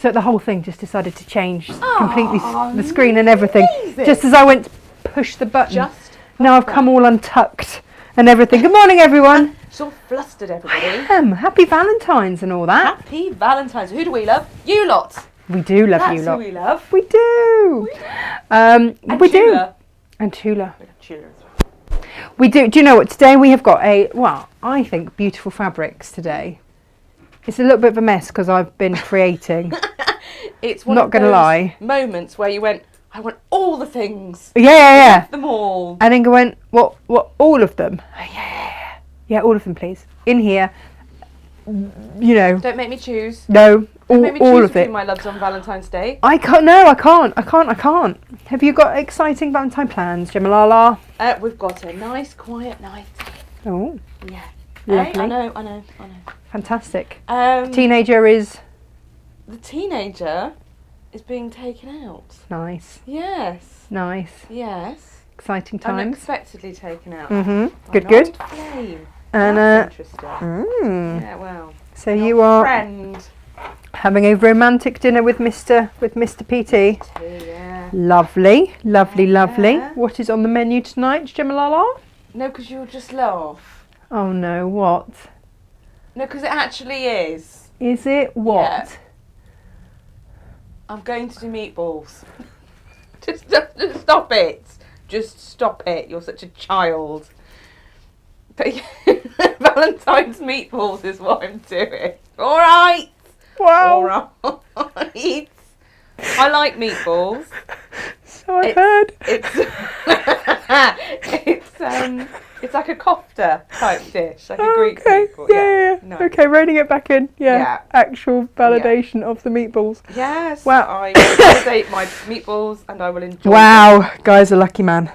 So the whole thing just decided to change completely, the screen and everything. Amazing. Just as I went to push the button. Now I've come all untucked and everything. Good morning, everyone. It's all flustered, everybody. I am. Happy Valentine's and all that. Happy Valentine's. Who do we love? You lot. We do love you lot. That's who we love. We do. And we Tula. do. And Tula. We love Tula as well. We do. Do you know what? Today we have got I think, beautiful fabrics today. It's a little bit of a mess because I've been creating. It's one not of gonna those lie. moments where you went, I want all the things. Yeah. Them all. And Inga went, what, all of them? Yeah, all of them, please. In here, you know. Don't make me choose. No, Don't make me all choose of it. between my loves on Valentine's Day. I can't. No, I can't. Have you got exciting Valentine plans, Gemalala? We've got a nice, quiet night. Oh, Yeah. lovely. I know. Fantastic. Teenager is The teenager is being taken out. nice. Yes. Nice. Yes. Exciting times. Unexpectedly taken out. Mhm. By Good. an old flame. And That's interesting. mm. Yeah, well. So you are friend. having a romantic dinner with Mr. PT. Yeah. Lovely. Yeah. What is on the menu tonight, Gemalala? No, because you'll just laugh. Oh no, what? No, because it actually is. Is it what? Yeah. I'm going to do meatballs. just stop it. Just stop it. You're such a child. But Valentine's meatballs is what I'm doing. All right. Wow. All right. I like meatballs. So I heard. It's like a kofta type dish, like a Greek Okay. meatball. Yeah. No. Okay, reining it back in. Yeah. Yeah. Actual validation of the meatballs. Yes. Wow. I will validate my meatballs and I will enjoy Wow, guy's a lucky man.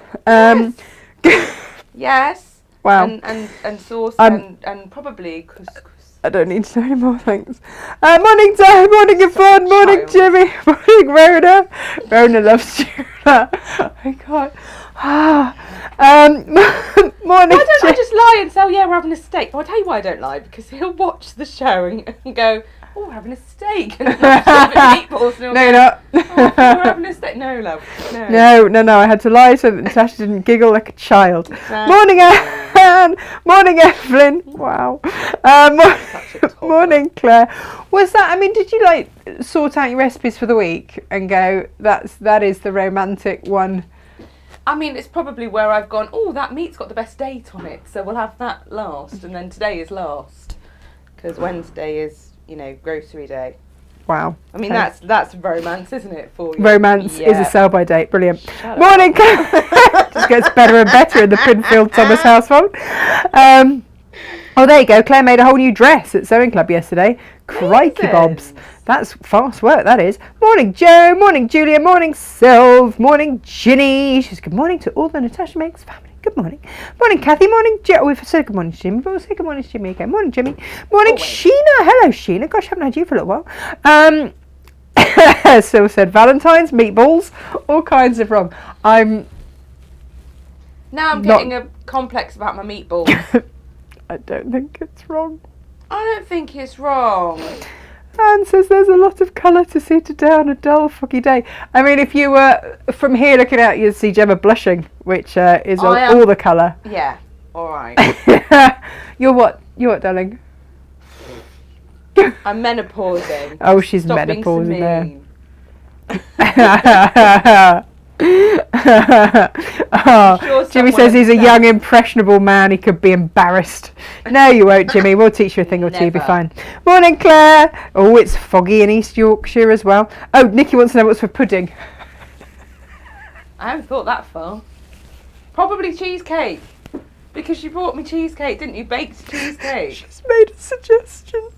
Yes. Wow. And sauce and probably couscous. I don't need to know anymore, thanks. Morning, Dad. Morning, Yvonne. Morning, Jimmy. Morning, Rhoda. Rhoda loves Tula. I can't. Morning. Why don't I just lie and say, oh yeah, we're having a steak? Well, I'll tell you why I don't lie, because he'll watch the show and go, oh, we're having a steak. And meatballs. And No, you're not. Oh, we're having a steak. No, love. No. I had to lie so that Natasha didn't giggle like a child. Exactly. Morning, Anne. Morning, Evelyn. Wow. Morning, Claire. Was that? I mean, did you like sort out your recipes for the week and go? That is the romantic one. I mean, it's probably where I've gone, oh, that meat's got the best date on it, so we'll have that last, and then today is last, because Wednesday is, grocery day. Wow. I mean, that's romance, isn't it, for you? Romance is a sell-by date. Brilliant. Shut Morning, just gets better and better in the Pinfield Thomas household. Oh, there you go. Claire made a whole new dress at Sewing Club yesterday. Crikey bobs. That's fast work, that is. Morning, Joe. Morning, Julia. Morning, Sylv. Morning, Ginny. She says good morning to all the Natasha Makes family. Good morning. Morning, Kathy. Morning, Joe. We've said good morning to Jimmy, but we'll say good morning to Jimmy again. Morning, Jimmy. Morning, Sheena. Hello, Sheena. Gosh, I haven't had you for a little while. Syl said Valentine's, meatballs, all kinds of wrong. Now I'm getting a complex about my meatballs. I don't think it's wrong. I don't think it's wrong. Anne says there's a lot of colour to see today on a dull, foggy day. I mean, if you were from here looking out, you'd see Gemma blushing, which is all the colour. Yeah, all right. You're what, darling? I'm menopausing. Oh, she's Stop menopausing being so there. Jimmy says he's a young, impressionable man. He could be embarrassed. No, you won't, Jimmy. We'll teach you a thing or two. You'll be fine. Morning, Claire. Oh, it's foggy in East Yorkshire as well. Oh, Nikki wants to know what's for pudding. I haven't thought that far. Probably cheesecake. Because you brought me cheesecake, didn't you? Baked cheesecake. She's made a suggestion.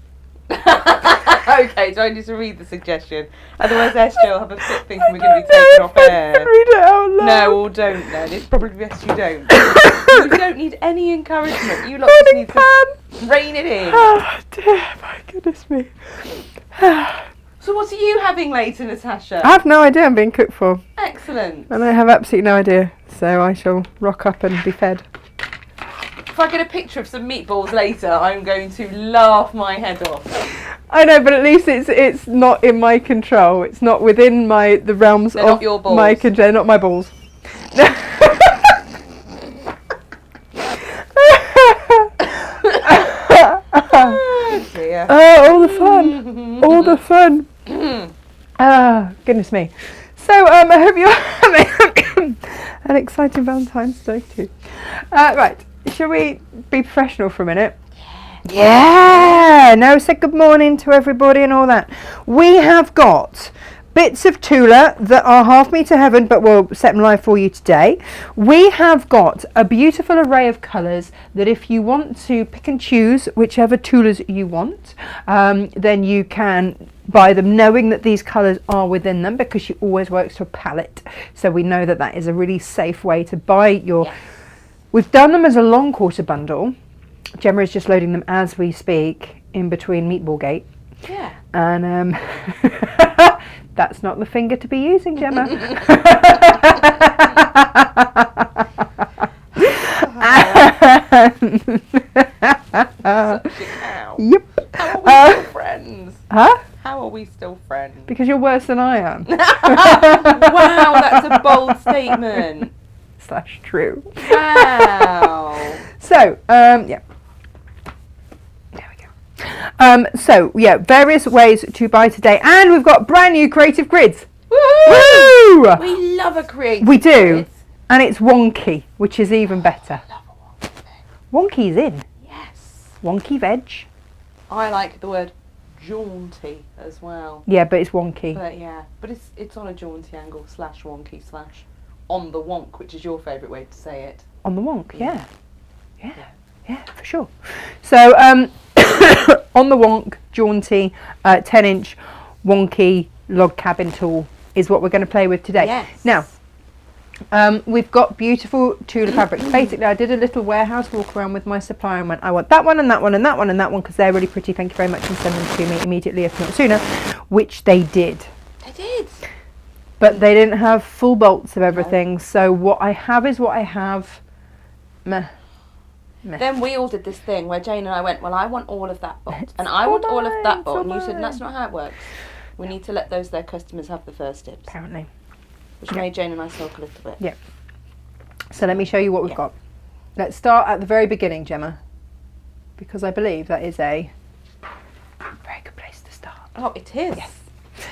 Okay, do I need to read the suggestion? Otherwise SJ will have a fit thinking we're going to be taken off air. Read it out loud. No, or don't then. It's probably best you don't. You don't need any encouragement. You lot just need to rein it in. Oh dear, my goodness me. So what are you having later, Natasha? I have no idea. I'm being cooked for. Excellent. And I have absolutely no idea. So I shall rock up and be fed. If I get a picture of some meatballs later, I'm going to laugh my head off. I know, but at least it's not in my control. It's not within the realms They're of not your balls. my control. They're not my balls. Oh dear. Oh, all the fun. All the fun. Ah, goodness me. So, I hope you're having an exciting Valentine's Day too. Right, shall we be professional for a minute? Yeah. No, say good morning to everybody and all that. We have got bits of Tula that are half metre heaven, but we'll set them live for you today. We have got a beautiful array of colours that if you want to pick and choose whichever Tulas you want, then you can buy them knowing that these colours are within them, because she always works to a palette. So we know that that is a really safe way to buy your... Yes. We've done them as a long quarter bundle. Gemma is just loading them as we speak in between Meatball Gate. Yeah. And that's not the finger to be using, Gemma. Such a cow. Yep. How are we still friends? Huh? How are we still friends? Because you're worse than I am. Wow, that's a bold statement. / true. Wow. So, yeah. There we go. So, yeah, various ways to buy today. And we've got brand new creative grids. Woo! Woo! We love a creative We do. grid. And it's wonky, which is even better. I love a wonky thing. Wonky's in. Yes. Wonky veg. I like the word jaunty as well. Yeah, but it's wonky. But yeah, but it's on a jaunty angle / wonky / on the wonk, which is your favourite way to say it. On the wonk, yeah. Yeah, for sure. So, on the wonk, jaunty, 10-inch wonky log cabin tool is what we're going to play with today. Yes. Now, we've got beautiful Tula fabrics. Basically, I did a little warehouse walk around with my supplier and went, I want that one and that one and that one and that one because they're really pretty, thank you very much, and send them to me immediately, if not sooner, which they did. They did. But they didn't have full bolts of everything, so what I have is what I have. Meh. Then we all did this thing where Jane and I went, well, I want all of that bolt, and I want all of that bolt, and you said, that's not how it works. We need to let their customers have the first dibs. Apparently. Which made Jane and I sulk a little bit. Yeah. So let me show you what we've got. Let's start at the very beginning, Gemma, because I believe that is a very good place to start. Oh, it is. Yes.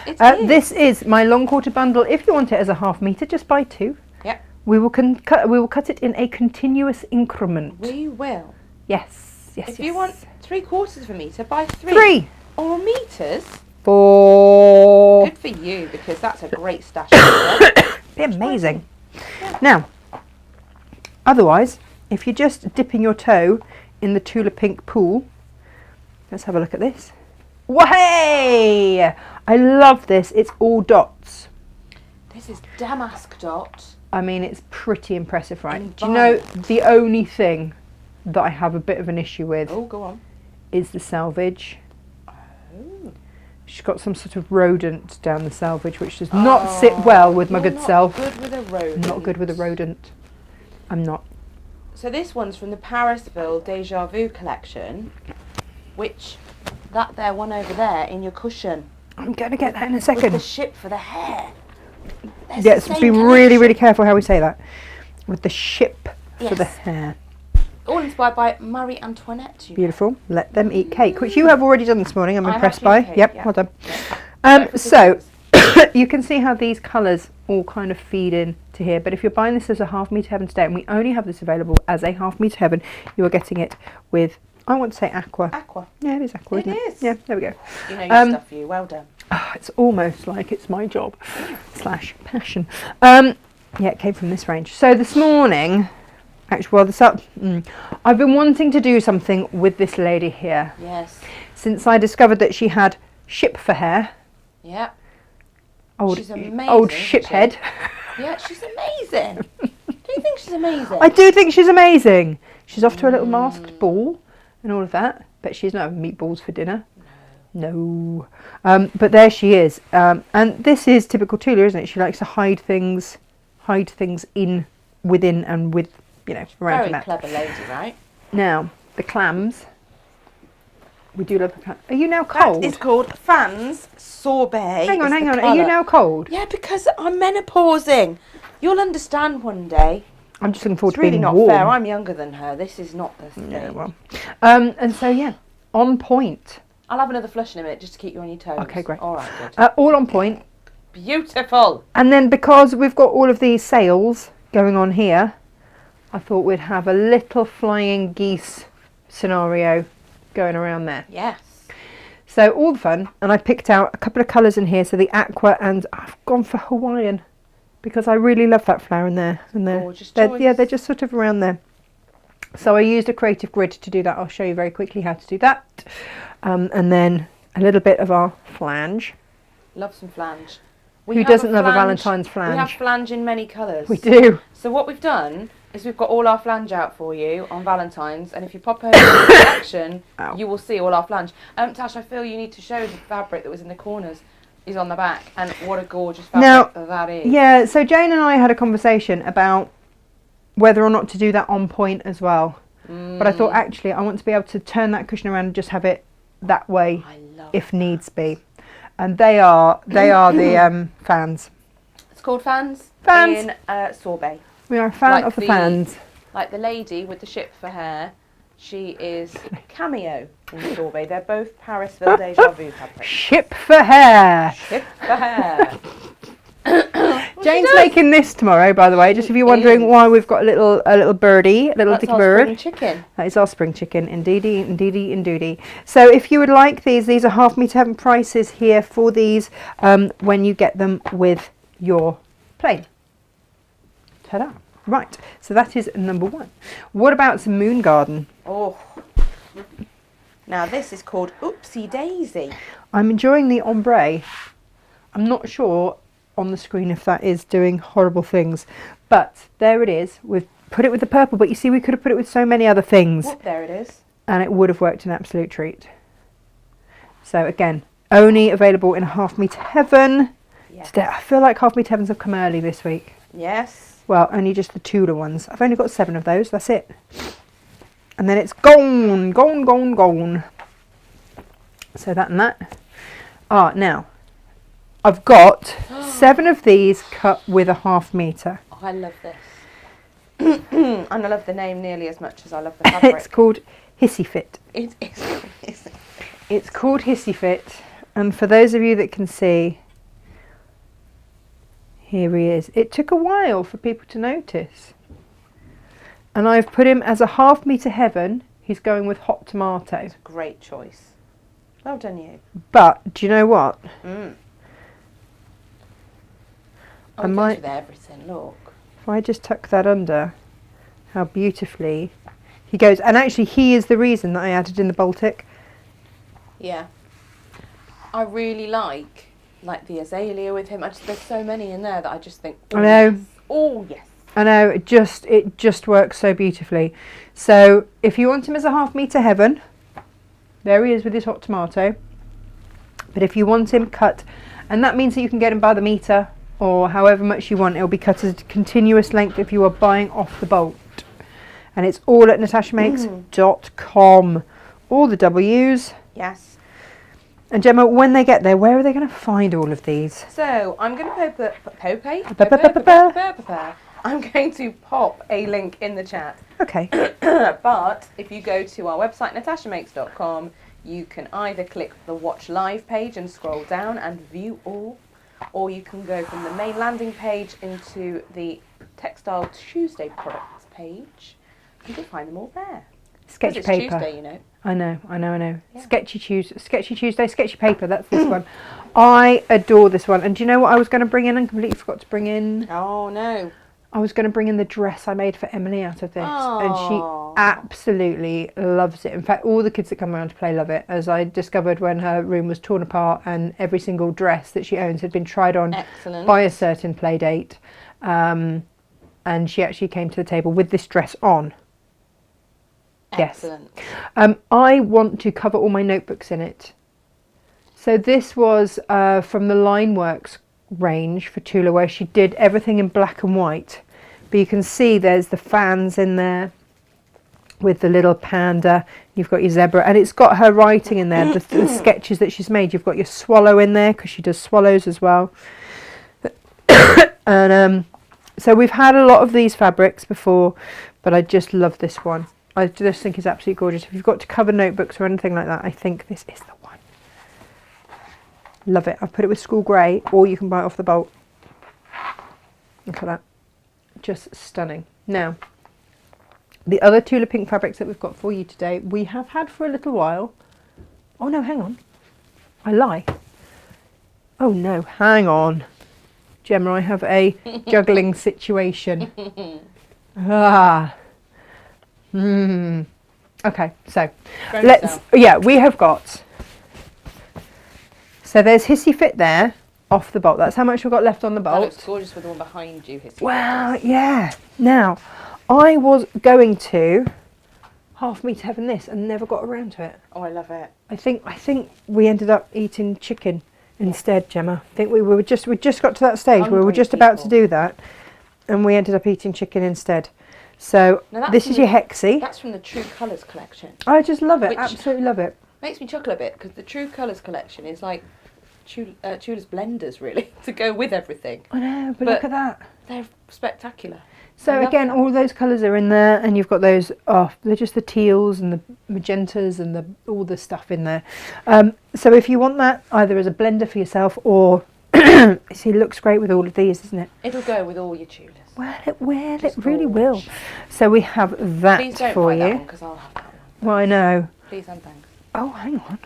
It is. This is my long quarter bundle. If you want it as a half metre, just buy 2. Yep. We will cut it in a continuous increment. We will. Yes. If you want 3/4 of a metre, buy 3. 3. Or meters. 4. Good for you, because that's a great stash. Be amazing. Yeah. Now, otherwise, if you're just dipping your toe in the Tula Pink pool, let's have a look at this. Wahey! I love this. It's all dots. This is damask dot. I mean, it's pretty impressive, right? And Do you know the only thing that I have a bit of an issue with Oh, go on. is the selvage. Oh. She's got some sort of rodent down the selvage, which does not sit well with my good self. Good with a rodent. Not good with a rodent. I'm not. So this one's from the Parisville Deja Vu collection, which that there one over there in your cushion. I'm going to get that in a With second. the ship for the hair. There's Yes, the same be really, collection. really careful how we say that. With the ship for the Yes. hair. All inspired by Marie Antoinette. You know. Beautiful. Let them eat cake, which you have already done this morning. I'm I have impressed by. eaten cake, Yep, yeah. well done. Yeah. So you can see how these colours all kind of feed in to here. But if you're buying this as a half metre heaven today, and we only have this available as a half metre heaven, you are getting it with, I want to say aqua. Aqua. Yeah, it is aqua, isn't it? It is. Yeah, there we go. You know your stuff, you. Well done. Oh, it's almost like it's my job / passion. Yeah, it came from this range. So this morning, actually, well, I've been wanting to do something with this lady here Yes. since I discovered that she had ship for hair. Yep. Old, She's amazing, old isn't ship she? head. Yeah, she's amazing. Do you think she's amazing? I do think she's amazing. She's off to a little masked ball and all of that, but she's not having meatballs for dinner. No. But there she is. And this is typical Tula, isn't it? She likes to hide things in, within, and with, you know, around Very that. clever lady, right? Now, the clams, We do love the fan. Are you now cold? That is called Fans Sorbet. Hang on. Are you now cold? Yeah, because I'm menopausing. You'll understand one day. I'm just looking forward It's to really being not warm. fair. I'm younger than her. This is not the stage. Yeah, well. And so, yeah, on point. I'll have another flush in a minute just to keep you on your toes. Okay, great. All right, good. All on point. Beautiful. And then because we've got all of these sales going on here, I thought we'd have a little flying geese scenario going around there. Yes. So all the fun, and I picked out a couple of colours in here, so the aqua, and I've gone for Hawaiian because I really love that flower in there. And Gorgeous they're choice. they're just sort of around there. So I used a creative grid to do that. I'll show you very quickly how to do that. And then a little bit of our flange. Love some flange. Who doesn't love a Valentine's flange? We have flange in many colours. We do. So what we've done is we've got all our flange out for you on Valentine's, and if you pop over to the section, you will see all our flange. Tash, I feel you need to show the fabric that was in the corners is on the back, and what a gorgeous fabric that is. Yeah, so Jane and I had a conversation about whether or not to do that on point as well. But I thought actually I want to be able to turn that cushion around and just have it that way if needs be. And they are the fans. It's called fans. Fans. In Sorbet. We are a fan of the fans. Like the lady with the ship for hair, she is Cameo in Sorbet. They're both Parisville Deja Vu fabric. Ship for hair. Ship for hair. Jane's making this tomorrow, by the way. Just if you're wondering why we've got a little birdie, a little That's dicky our bird. spring chicken. That is our spring chicken, indeedy. So if you would like these are half meter heaven prices here for these when you get them with your plain. Ta-da. Right, so that is number one. What about some Moon Garden? Oh. Now this is called Oopsie Daisy. I'm enjoying the ombre. I'm not sure on the screen if that is doing horrible things, but there it is. We've put it with the purple, but you see we could have put it with so many other things. Oh, there it is. And it would have worked an absolute treat. So again, only available in half meter heaven. Yes. Today, I feel like half meter heavens have come early this week. Yes. Well, only just the Tula ones. I've only got 7 of those, that's it. And then it's gone. So that and that. Now, I've got 7 of these cut with a half meter. Oh, I love this. And I love the name nearly as much as I love the fabric. It's called Hissy Fit. It is. It's called Hissy Fit. And for those of you that can see, here he is. It took a while for people to notice. And I've put him as a half meter heaven. He's going with hot tomato. Great choice. Well done, you. But do you know what? I might with everything. Look. If I just tuck that under, how beautifully he goes. And actually, he is the reason that I added in the Baltic. Yeah. I really like the azalea with him. There's so many in there that I just think. I know. Yes. Oh yes. I know. It just works so beautifully. So if you want him as a half meter heaven, there he is with his hot tomato. But if you want him cut, and that means that you can get him by the meter or however much you want, it'll be cut as a continuous length if you are buying off the bolt. And it's all at natashamakes.com. All the W's. Yes. And Gemma, when they get there, where are they going to find all of these? So I'm going to I'm going to pop a link in the chat. Okay. But if you go to our website, natashamakes.com, you can either click the Watch Live page and scroll down and view all, or you can go from the main landing page into the Textile Tuesday products page. You can find them all there. Sketchy paper. Tuesday, you know. I know. Yeah. Sketchy Tuesday, sketchy paper, that's this one. I adore this one. And do you know what I was going to bring in and completely forgot to bring in? Oh, no. I was going to bring in the dress I made for Emily out of this. Oh. And she absolutely loves it. In fact, all the kids that come around to play love it, as I discovered when her room was torn apart and every single dress that she owns had been tried on by a certain play date. And she actually came to the table with this dress on. Excellent. Yes. I want to cover all my notebooks in it. So this was from the Lineworks range for Tula, where she did everything in black and white. But you can see there's the fans in there. with the little panda. You've got your zebra, and it's got her writing in there, the sketches that she's made. You've got your swallow in there because she does swallows as well. And so we've had a lot of these fabrics before, but I just love this one. I just think it's absolutely gorgeous. If you've got to cover notebooks or anything like that, I think this is the one. Love it. I've put it with school grey, or you can buy it off the bolt. Look at that. Just stunning. Now, the other Tula Pink fabrics that we've got for you today, we have had for a little while. Oh no, hang on. I lie. Oh no, hang on. Gemma, I have a juggling situation. Okay, so we have got, so there's Hissy Fit there off the bolt. That's how much we've got left on the bolt. That looks gorgeous with the one behind you, Hissy. Well, yeah. Now, I was going to half meat heaven this and never got around to it. Oh, I love it. I think we ended up eating chicken instead, Gemma. I think we just got to that stage where we were just about to do that, and we ended up eating chicken instead. So this is your Hexy. That's from the True Colours collection. I just love it. Absolutely love it. Makes me chuckle a bit because the True Colours collection is like Tula's blenders, really, to go with everything. I know, but look at that. They're spectacular. So again, all those colours are in there, and you've got those. Oh, they're just the teals and the magentas and all the stuff in there. So if you want that, either as a blender for yourself, or see, it looks great with all of these, isn't it? It'll go with all your Tulas. Well, it really will. So we have that Please don't for buy you. that one because I'll have that one. Well, I know. Please and thanks. Oh, hang on.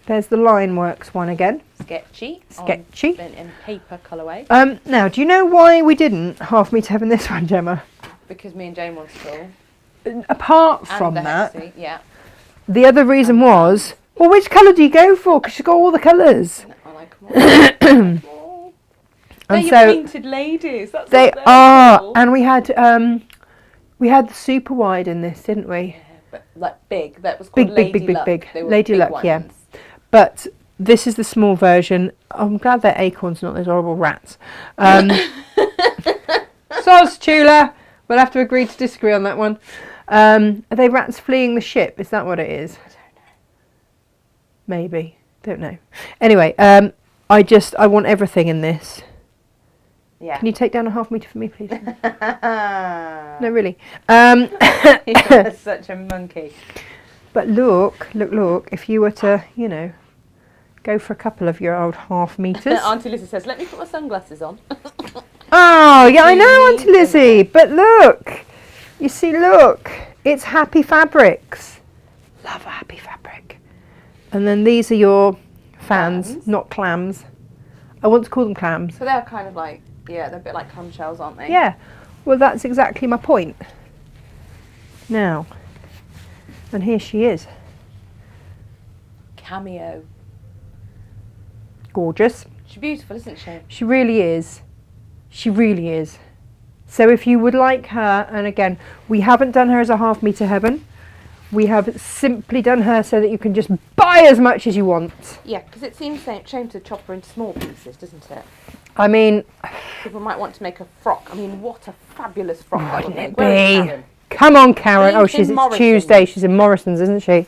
There's the Lineworks one again. Sketchy. In paper colourway. Now, do you know why we didn't half meat heaven this one, Gemma? Because me and Jane want to. Apart from that, Hexy, yeah. The other reason was, well, which colour do you go for? Because you've got all the colours. I like them all. They're your painted ladies. That's they what are, called. and we had the super wide in this, didn't we? Yeah, but like big. That was called Lady Luck. They were Lady big Luck, ones. yeah. But this is the small version. I'm glad they're acorns, not those horrible rats. Soz, Tula. We'll have to agree to disagree on that one. Are they rats fleeing the ship? Is that what it is? I don't know. Maybe. Don't know. Anyway, I want everything in this. Yeah. Can you take down a half metre for me, please? No, really. You're such a monkey. But look, if you were to, go for a couple of your old half metres. Auntie Lizzie says, let me put my sunglasses on. Oh, yeah, I know, Auntie Lizzie. But look, it's Happy Fabrics. Love a Happy Fabric. And then these are your fans, not clams. I want to call them clams. So they're kind of like, they're a bit like clamshells, aren't they? Yeah, well, that's exactly my point. Now, and here she is. Cameo. Gorgeous. She's beautiful, isn't she? She really is. She really is. So if you would like her, and again, we haven't done her as a half metre heaven. We have simply done her so that you can just buy as much as you want. Yeah, because it seems a shame to chop her into small pieces, doesn't it? I mean, people might want to make a frock. I mean, what a fabulous frock that would wouldn't make. it be? Come on, Karen. Oh, it's Tuesday. She's in Morrison's, isn't she?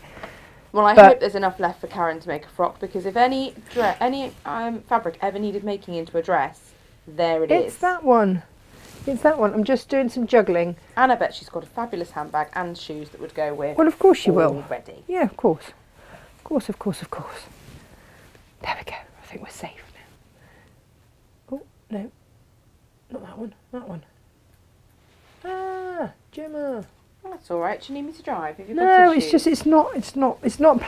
Well, I hope there's enough left for Karen to make a frock, because if any fabric ever needed making into a dress, there it is. It's that one. It's that one. I'm just doing some juggling. And I bet she's got a fabulous handbag and shoes that would go with. Well, of course she will. Already. Yeah, of course. Of course. There we go. I think we're safe now. Oh, no. Not that one. That one. Ah, Gemma. Oh, that's all right. Do you need me to drive? No, it's just, it's not playing. It's not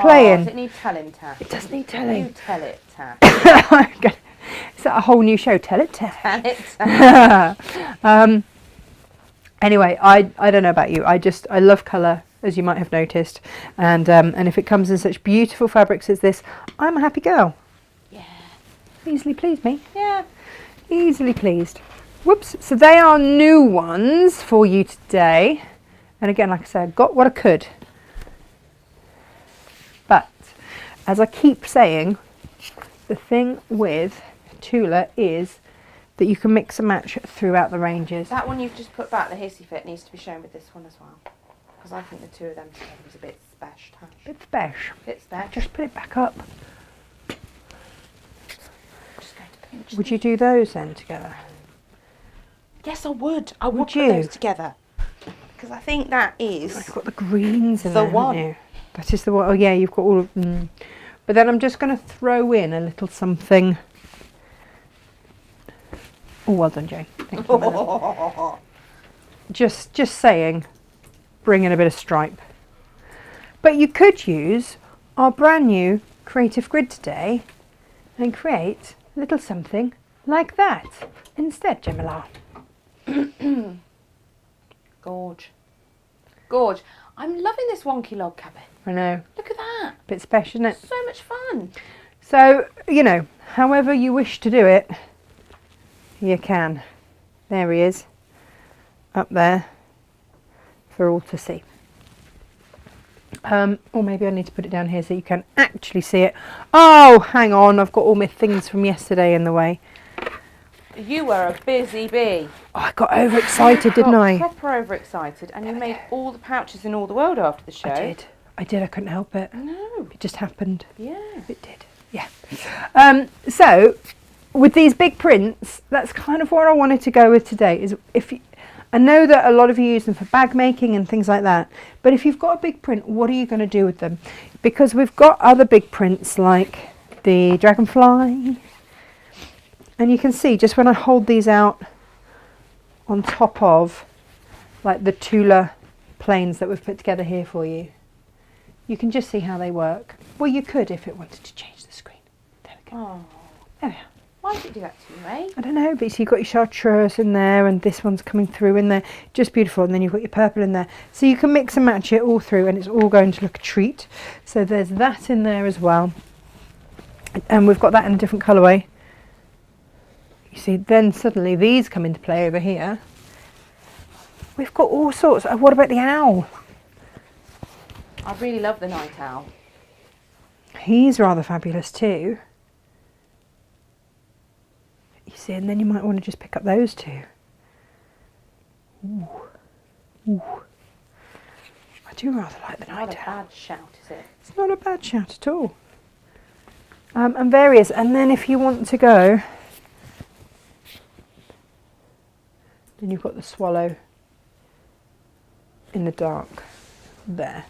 playing. Does it need telling, Ta? It does need telling. You tell it, Ta. Is that a whole new show? Tell it, Ta. Tell it, Ta. Anyway, I don't know about you. I love colour, as you might have noticed, and if it comes in such beautiful fabrics as this, I'm a happy girl. Yeah. Easily pleased, me. Yeah. Easily pleased. Whoops. So they are new ones for you today. And again, like I said, got what I could. But as I keep saying, the thing with Tula is that you can mix and match throughout the ranges. That one you've just put back, the Hissy fit, needs to be shown with this one as well. Because I think the two of them together is a bit special. Bit special. Bit special. Just put it back up. Just going to pinch. Would you do those then together? Yes, I would. I would put you? those together. Because I think that is... You've got the greens in The there, one. haven't you? That is the one. Oh yeah, you've got all of them. But then I'm just going to throw in a little something. Oh, well done, Jane. Thank you. Mother. Just saying, bring in a bit of stripe. But you could use our brand new creative grid today and create a little something like that instead, Gemma. Gorge. Gorge. I'm loving this wonky log cabin. I know. Look at that. Bit special, isn't it? So much fun. So, you know, however you wish to do it, you can. There he is. Up there. For all to see. Or maybe I need to put it down here so you can actually see it. Oh, hang on. I've got all my things from yesterday in the way. You were a busy bee. Oh, I got overexcited, didn't I? Proper overexcited. And you made all the pouches in all the world after the show. I did. I couldn't help it. No. It just happened. Yeah. It did. Yeah. So, with these big prints, that's kind of where I wanted to go with today. Is I know that a lot of you use them for bag making and things like that, but if you've got a big print, what are you going to do with them? Because we've got other big prints like the dragonfly, and you can see just when I hold these out on top of like the Tula planes that we've put together here for you, you can just see how they work. Well, you could if it wanted to change the screen. There we go. Oh. There we are. Why did it do that to you, eh? I don't know, but so you've got your chartreuse in there and this one's coming through in there. Just beautiful. And then you've got your purple in there. So you can mix and match it all through and it's all going to look a treat. So there's that in there as well. And we've got that in a different colourway. You see, then suddenly these come into play over here. We've got all sorts. What about the owl? I really love the night owl. He's rather fabulous too. You see, and then you might want to just pick up those two. Ooh. Ooh. I do rather like the night owl. Not a bad shout, is it? It's not a bad shout at all. And various, and then if you want to go, then you've got the swallow in the dark there.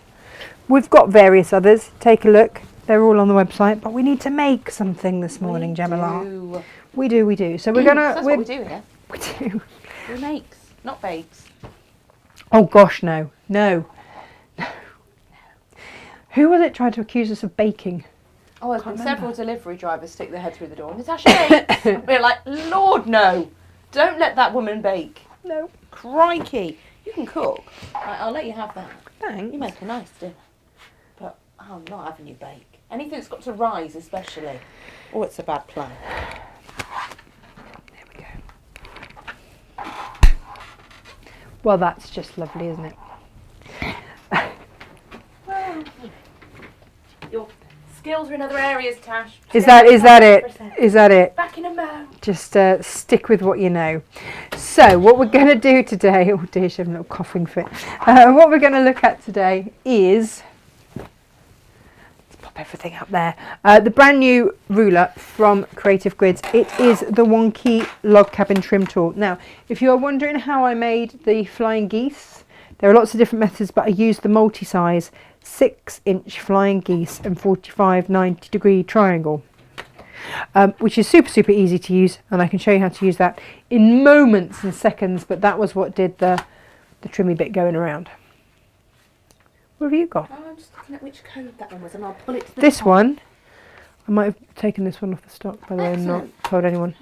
We've got various others. Take a look. They're all on the website, but we need to make something this morning, Gemma. We do. So we're gonna. That's what we do here. We do. We makes, not bakes. Oh gosh, no. Who was it tried to accuse us of baking? Oh, there's been several delivery drivers stick their head through the door. Natasha bakes. We're like, Lord, no! Don't let that woman bake. No. Crikey! You can cook. I'll let you have that. Thanks. You make a nice dinner. But I'm not having you bake. Anything that's got to rise, especially. Oh, it's a bad plan. There we go. Well, that's just lovely, isn't it? Well, your skills are in other areas, Tash. Is that it? Is that it? Back in a mo. Just stick with what you know. So what we're going to do today, oh dear, she's having a little coughing fit. What we're going to look at today is, let's pop everything up there, the brand new ruler from Creative Grids. It is the Wonky log cabin trim tool. Now, if you are wondering how I made the flying geese, there are lots of different methods, but I used the multi-size 6-inch flying geese and 45 90-degree triangle. Which is super easy to use, and I can show you how to use that in moments and seconds, but that was what did the trimmy bit going around. What have you got? Oh, I'm just looking at which code that one was, and I'll pull it to the This top. one, I might have taken this one off the stock, by the way, and not Excellent. told anyone.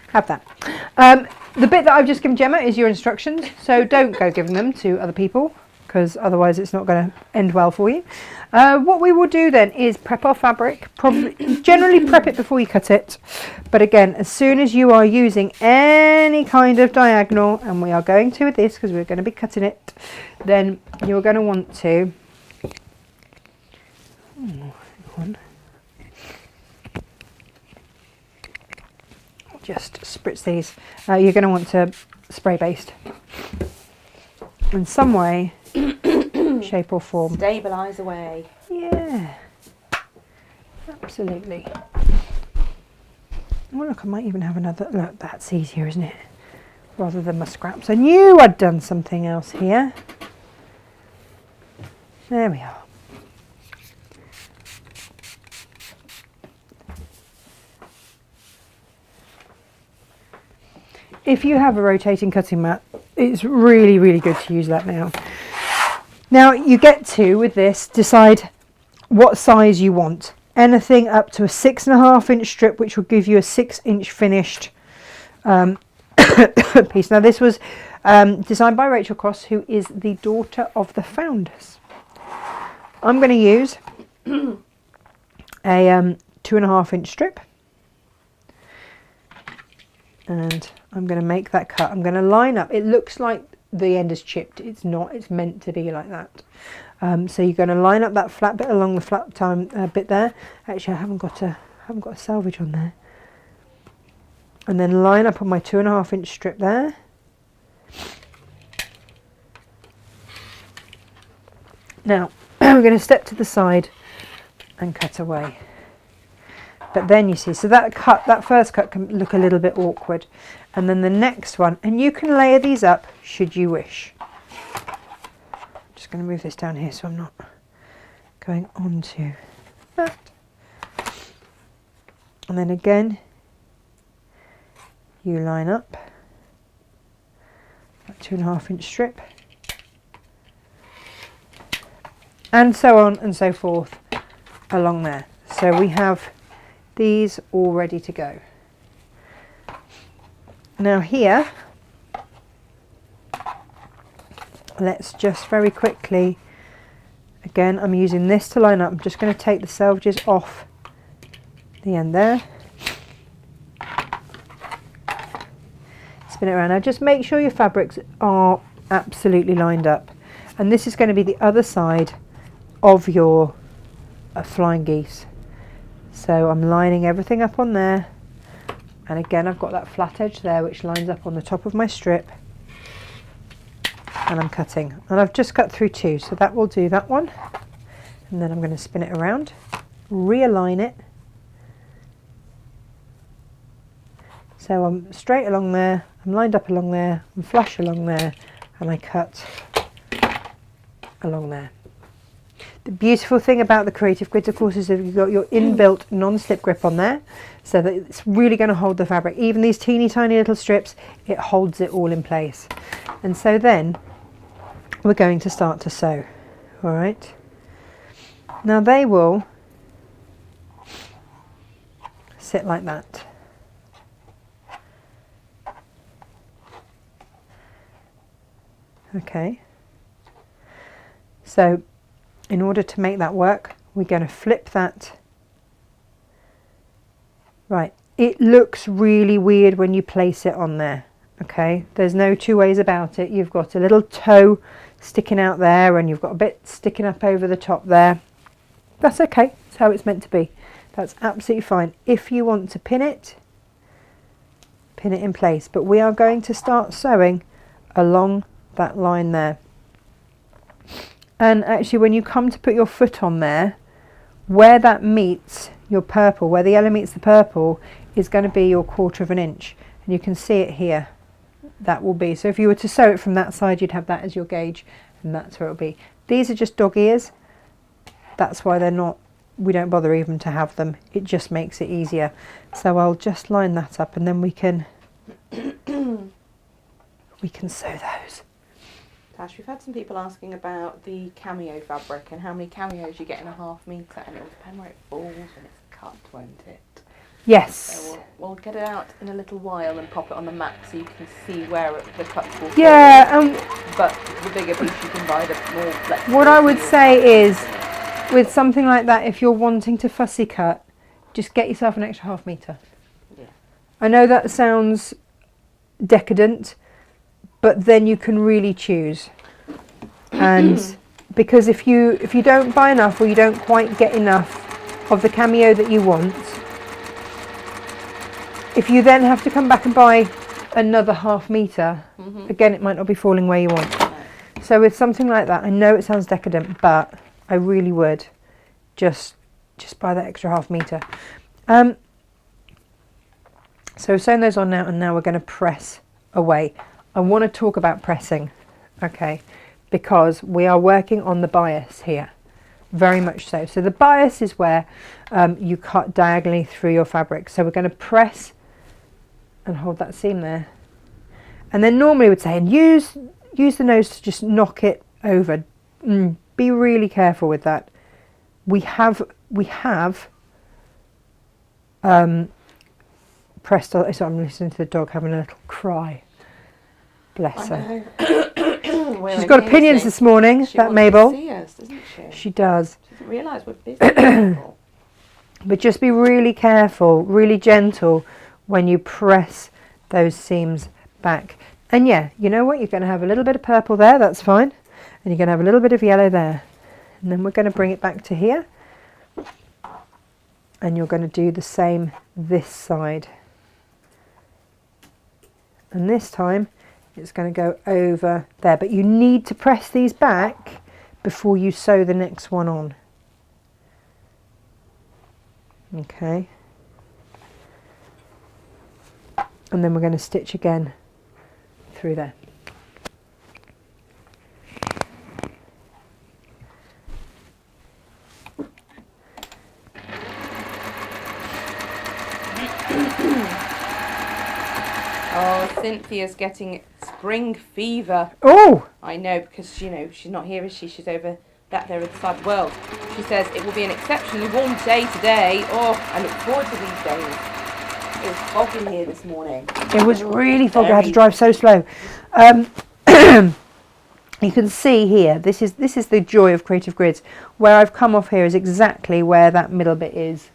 Have that. The bit that I've just given Gemma is your instructions, so don't go giving them to other people, because otherwise it's not going to end well for you. What we will do then is prep our fabric. Generally prep it before you cut it, but again, as soon as you are using any kind of diagonal, and we are going to with this because we're going to be cutting it, then you're going to want to just spritz these. You're going to want to spray based in some way, shape or form. Stabilise away. Yeah, absolutely. Oh look, I might even have another. Look, that's easier, isn't it? Rather than my scraps. I knew I'd done something else here. There we are. If you have a rotating cutting mat, it's really, really good to use that now. Now you get to, with this, decide what size you want. Anything up to a 6.5 inch strip, which will give you a 6 inch finished piece. Now this was designed by Rachel Cross, who is the daughter of the founders. I'm going to use a 2.5 inch strip. And I'm going to make that cut. I'm going to line up. It looks like the end is chipped. It's not. It's meant to be like that. So you're going to line up that flat bit along the flat bit there. Actually, I haven't got a selvage on there. And then line up on my 2.5 inch strip there. Now we're going to step to the side and cut away. But then you see, so that first cut can look a little bit awkward. And then the next one, and you can layer these up should you wish. I'm just going to move this down here so I'm not going onto that. And then again, you line up that 2.5 inch strip. And so on and so forth along there. So we have these all ready to go. Now here, let's just very quickly, again I'm using this to line up. I'm just going to take the selvages off the end there. Spin it around. Now just make sure your fabrics are absolutely lined up. And this is going to be the other side of your flying geese. So I'm lining everything up on there, and again I've got that flat edge there which lines up on the top of my strip, and I'm cutting, and I've just cut through 2, so that will do that one. And then I'm going to spin it around, realign it, so I'm straight along there, I'm lined up along there, I'm flush along there, and I cut along there. The beautiful thing about the Creative Grid, of course, is that you've got your inbuilt non-slip grip on there, so that it's really going to hold the fabric. Even these teeny tiny little strips, it holds it all in place. And so then we're going to start to sew. All right. Now they will sit like that. Okay. So in order to make that work, we're going to flip that. Right, it looks really weird when you place it on there. Okay, there's no two ways about it. You've got a little toe sticking out there, and you've got a bit sticking up over the top there. That's okay, it's how it's meant to be. That's absolutely fine. If you want to pin it in place, but we are going to start sewing along that line there. And actually when you come to put your foot on there, where that meets your purple, where the yellow meets the purple, is going to be your 1/4 inch. And you can see it here. That will be, so if you were to sew it from that side, you'd have that as your gauge, and that's where it'll be. These are just dog ears. That's why they're not, we don't bother even to have them. It just makes it easier. So I'll just line that up, and then we can sew those. Tash, we've had some people asking about the cameo fabric and how many cameos you get in a 1/2 metre, and it'll depend where it falls when it's cut, won't it? Yes. So we'll get it out in a little while and pop it on the mat so you can see where the cuts will fall. Yeah. But the bigger piece you can buy, the more flexible. What I would say is, with something like that, if you're wanting to fussy cut, just get yourself an extra 1/2 metre. Yeah. I know that sounds decadent, but then you can really choose. And because if you don't buy enough, or you don't quite get enough of the cameo that you want, If you then have to come back and buy another ½ metre, Mhm. again, it might not be falling where you want. No. So with something like that, I know it sounds decadent, but I really would just buy that extra ½ metre. So we've sewn those on now, and now we're going to press away. I want to talk about pressing, okay, because we are working on the bias here, very much so. So the bias is where you cut diagonally through your fabric. So we're going to press and hold that seam there. And then normally we'd say, and use the nose to just knock it over. Be really careful with that. We have pressed. So I'm listening to the dog having a little cry. Bless her. She's got opinions this morning. She that wants Mabel. to see us, doesn't she? She does. She doesn't realise we're busy people. But just be really careful, really gentle when you press those seams back. And yeah, you know what? You're going to have a little bit of purple there. That's fine. And you're going to have a little bit of yellow there. And then we're going to bring it back to here. And you're going to do the same this side. And this time it's going to go over there. But you need to press these back before you sew the next one on. Okay. And then we're going to stitch again through there. Oh, Cynthia's getting spring fever. Oh! I know, because, you know, she's not here, is she? She's over that there other side of the world. She says it will be an exceptionally warm day today. Oh, I look forward to these days. It was foggy here this morning. It was really foggy. I had to Very. drive so slow. You can see here, this is the joy of Creative Grids. Where I've come off here is exactly where that middle bit is.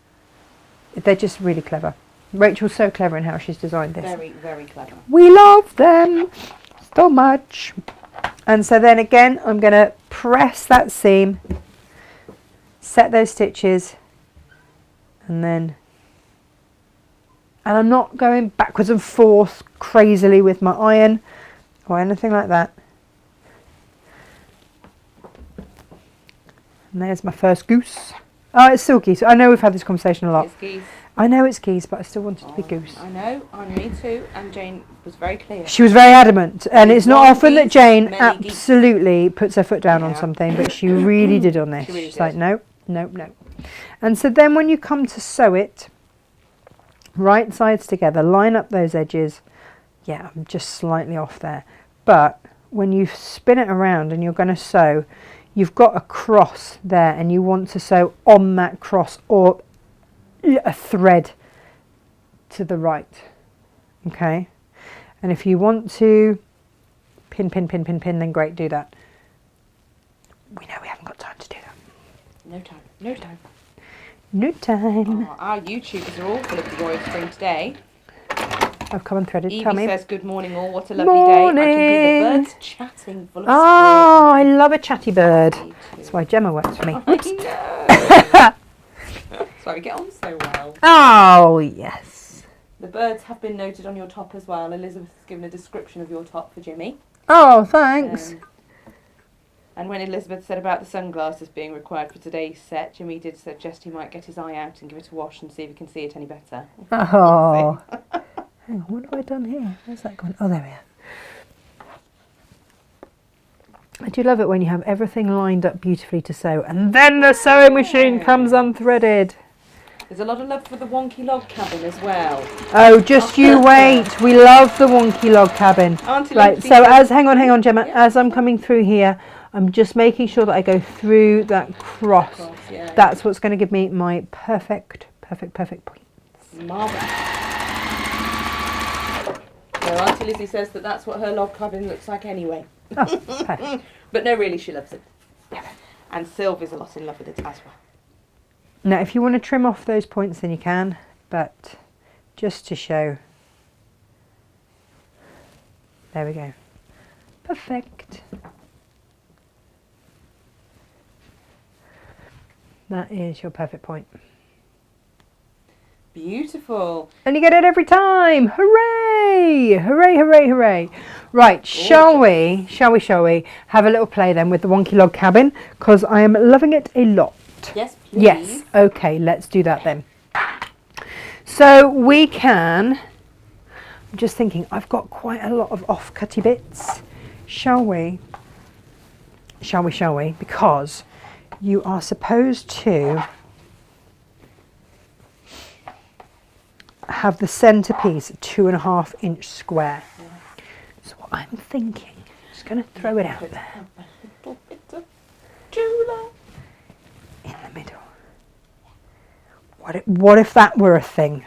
They're just really clever. Rachel's so clever in how she's designed this. Very, very clever. We love them so much. And so then again, I'm going to press that seam, set those stitches, and I'm not going backwards and forth crazily with my iron or anything like that. And there's my first goose. Oh, it's still geese. I know we've had this conversation a lot. It's geese. I know it's geese, but I still want it to be goose. I know, and me too, and Jane was very clear. She was very adamant, and it's not One often that geese, Jane many geese. absolutely puts her foot down on Yeah. something, but she really did on this. She really She's did. like, no, no, no. And so then when you come to sew it, right sides together, line up those edges. Yeah, I'm just slightly off there. But when you spin it around and you're going to sew, you've got a cross there, and you want to sew on that cross or a thread to the right. Okay, and if you want to pin, then great, do that. We know we haven't got time to do that. No time, no time. No time. Oh, our YouTubers are all full of the joy of spring today. I've come and threaded. Evie Tell me. says, good morning all, what a lovely day. I can hear the Morning. birds chatting full of Oh, I love a chatty bird. spring. Me too. That's why Gemma works for me. I know. That's why we get on so well. Oh, yes. The birds have been noted on your top as well. Elizabeth has given a description of your top for Jimmy. Oh, thanks. And when Elizabeth said about the sunglasses being required for today's set, Jimmy did suggest he might get his eye out and give it a wash and see if he can see it any better. Oh. Hang on, what have I done here? Where's that gone? Oh, there we are. I do love it when you have everything lined up beautifully to sew, and then the sewing machine comes unthreaded. There's a lot of love for the Wonky log cabin as well. Oh, just you wait. We love the Wonky log cabin. Auntie Right, Lucy so says- hang on, Gemma. Yeah. As I'm coming through here, I'm just making sure that I go through that cross. Yeah, That's what's going to give me my perfect point. marvellous. So Auntie Lizzie says that that's what her log cabin looks like anyway. Oh, perfect. But no, really, she loves it. And Sylvie's a lot in love with it as well. Now, if you want to trim off those points, then you can, but just to show. There we go. Perfect. That is your perfect point. Beautiful. And you get it every time. Hooray! Hooray, hooray, hooray. Right, shall we have a little play then with the Wonky Log Cabin? Because I am loving it a lot. Yes, please. Yes, okay, let's do that then. So we can, I'm just thinking, I've got quite a lot of off-cutty bits. Shall we? Shall we? Because you are supposed to have the centerpiece 2.5 inch square. Yeah. So what I'm thinking, just going to throw it out there. A little bit of Tula in the middle. What if that were a thing?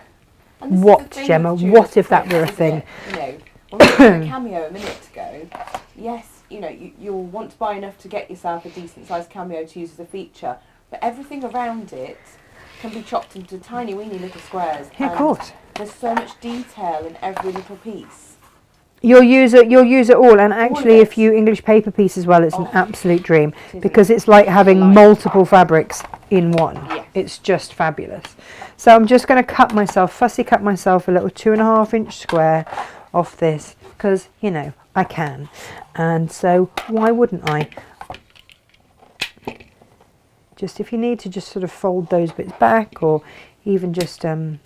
What, Gemma? What if that were a thing? You know, when we did a cameo a minute ago, yes, you know, you'll want to buy enough to get yourself a decent sized cameo to use as a feature, but everything around it can be chopped into tiny weeny little squares. Yeah, of course. There's so much detail in every little piece. You'll use it all, and actually if you English paper piece as well, it's an absolute dream, because it's like having multiple fabrics in one. Yes. It's just fabulous. So I'm just going to fussy cut myself a little 2.5 inch square off this, because, you know, I can. And so why wouldn't I? Just if you need to just sort of fold those bits back, or even just so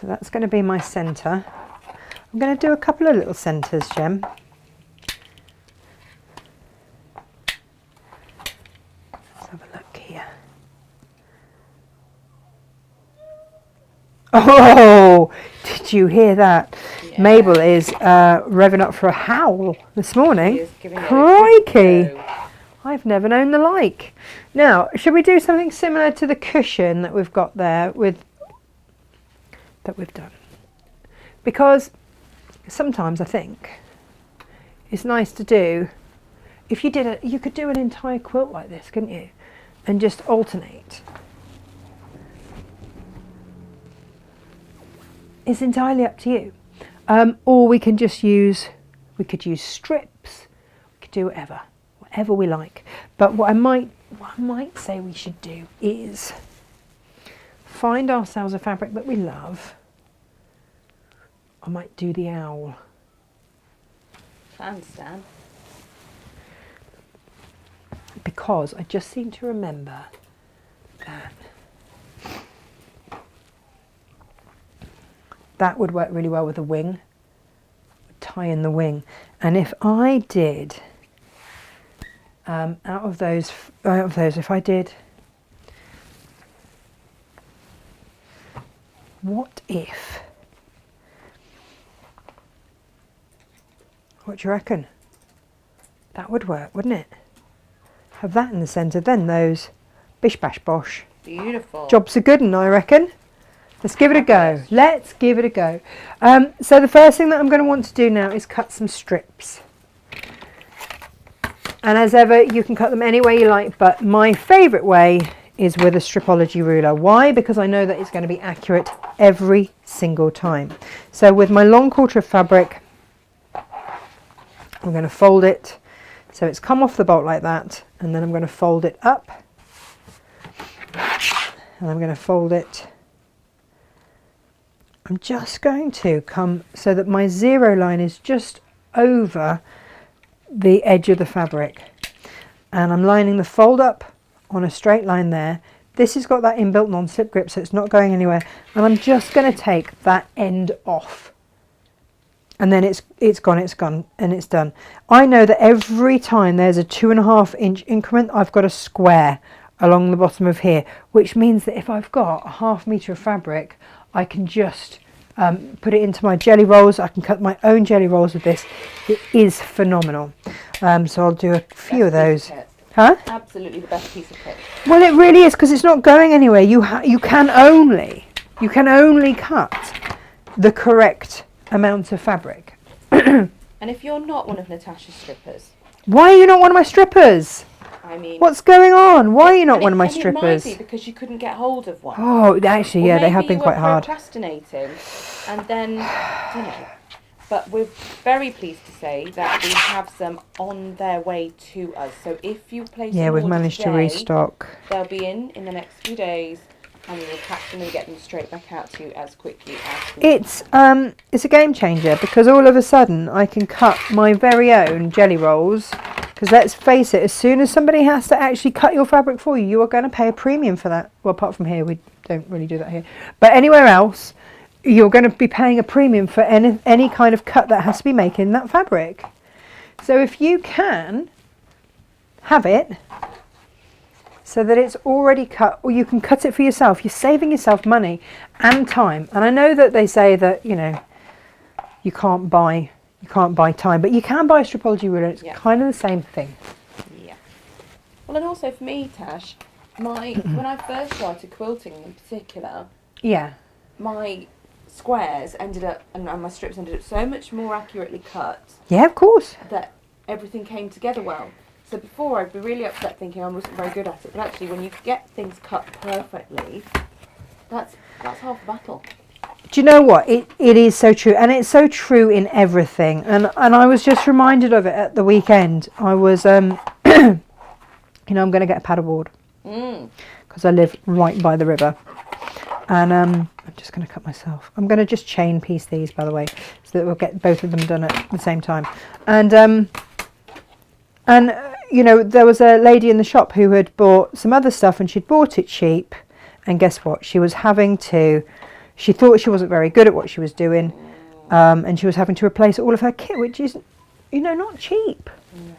that's going to be my centre. I'm going to do a couple of little centres, Gem. Let's have a look here. Oh, did you hear that? Yeah. Mabel is revving up for a howl this morning. Crikey! I've never known the like. Now, should we do something similar to the cushion that we've got there that we've done? Because sometimes I think it's nice to do. If you did you could do an entire quilt like this, couldn't you? And just alternate. It's entirely up to you. Or we can just use, strips. We could do whatever we like. But what I might say we should do is find ourselves a fabric that we love. I might do the owl. I understand. Because I just seem to remember that would work really well with a wing. Tie in the wing. And if I did, out of those, if I did, what if, what do you reckon? That would work, wouldn't it? Have that in the centre, then those, bish bash bosh. Beautiful. Job's a good one, I reckon. Let's give it a go. Let's give it a go. So the first thing that I'm going to want to do now is cut some strips. And as ever, you can cut them any way you like, but my favourite way is with a Stripology ruler. Why? Because I know that it's going to be accurate every single time. So with my long quarter of fabric, I'm going to fold it so it's come off the bolt like that, and then I'm going to fold it up, and I'm going to fold it. I'm just going to come so that my zero line is just over the edge of the fabric, and I'm lining the fold up on a straight line there. This has got that inbuilt non-slip grip, so it's not going anywhere, and I'm just going to take that end off, and then it's gone, and it's done. I know that every time there's a 2.5 inch increment, I've got a square along the bottom of here, which means that if I've got a 1/2 metre of fabric, I can just put it into my jelly rolls. I can cut my own jelly rolls with this. It is phenomenal. So I'll do a few of those. Huh? Absolutely the best piece of kit. Well, it really is, because it's not going anywhere. You can only cut the correct amount of fabric. And if you're not one of Natasha's strippers, why are you not one of my strippers? I mean, What's going on? Why are you not one of my It might strippers? be because you couldn't get hold of one. Oh, actually, Or yeah, they have maybe been quite you hard. were procrastinating, and then I don't know. But we're very pleased to say that we have some on their way to us. So if you place an We've order managed to today, restock. they'll be in the next few days, and we will catch them and get them straight back out to you as quickly as we It's a game changer because all of a sudden I can cut my very own jelly rolls. Because let's face it, as soon as somebody has to actually cut your fabric for you, you are going to pay a premium for that. Well, apart from here, we don't really do that here. But anywhere else, you're going to be paying a premium for any kind of cut that has to be made in that fabric. So if you can have it so that it's already cut, or you can cut it for yourself, you're saving yourself money and time. And I know that they say that, you know, you can't buy time, but you can buy a stripology ruler. It's kind of the same thing. Yeah. Well, and also for me, Tash, when I first started quilting in particular, my squares ended up, and my strips ended up so much more accurately cut. Yeah, of course. That everything came together well. So before I'd be really upset thinking I wasn't very good at it, but actually when you get things cut perfectly, that's half the battle. Do you know what? It is so true, and it's so true in everything. And I was just reminded of it at the weekend. I was, you know, I'm going to get a paddleboard because I live right by the river, and I'm just going to cut myself. I'm going to just chain piece these, by the way, so that we'll get both of them done at the same time. And you know, there was a lady in the shop who had bought some other stuff, and she'd bought it cheap, and guess what? She was having to. She thought she wasn't very good at what she was doing, and she was having to replace all of her kit, which is, you know, not cheap. No.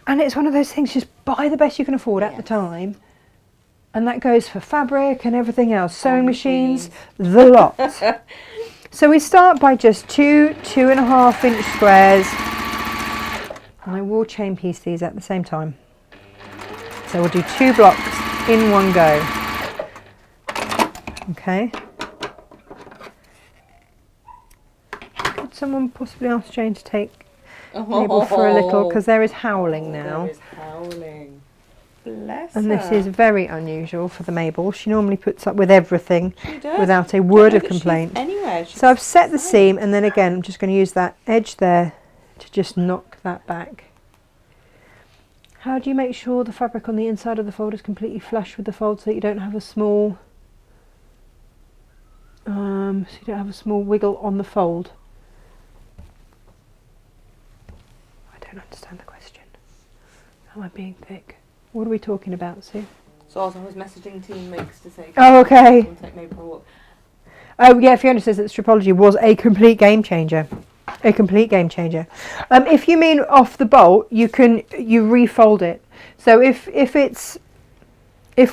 And it's one of those things, just buy the best you can afford at the time. And that goes for fabric and everything else. Sewing machines, the lot. So we start by just 2.5 inch squares. And I will chain piece these at the same time. So we'll do 2 blocks in one go. Okay. Could someone possibly ask Jane to take Mabel for a little, because there is howling now. There is howling. Bless and her. this is very unusual for the Mabel. She normally puts up with everything She does. without a word of complaint. Anywhere. So I've set the seam, and then again I'm just going to use that edge there to just knock that back. How do you make sure the fabric on the inside of the fold is completely flush with the fold, so that you don't have a small wiggle on the fold? I don't understand the question. Am I being thick? What are we talking about, Sue? So I was messaging Team Mix to say. Oh, okay. Take Mabel for a walk. Oh yeah, Fiona says that stripology was a complete game changer. A complete game changer. If you mean off the bolt, you refold it. So if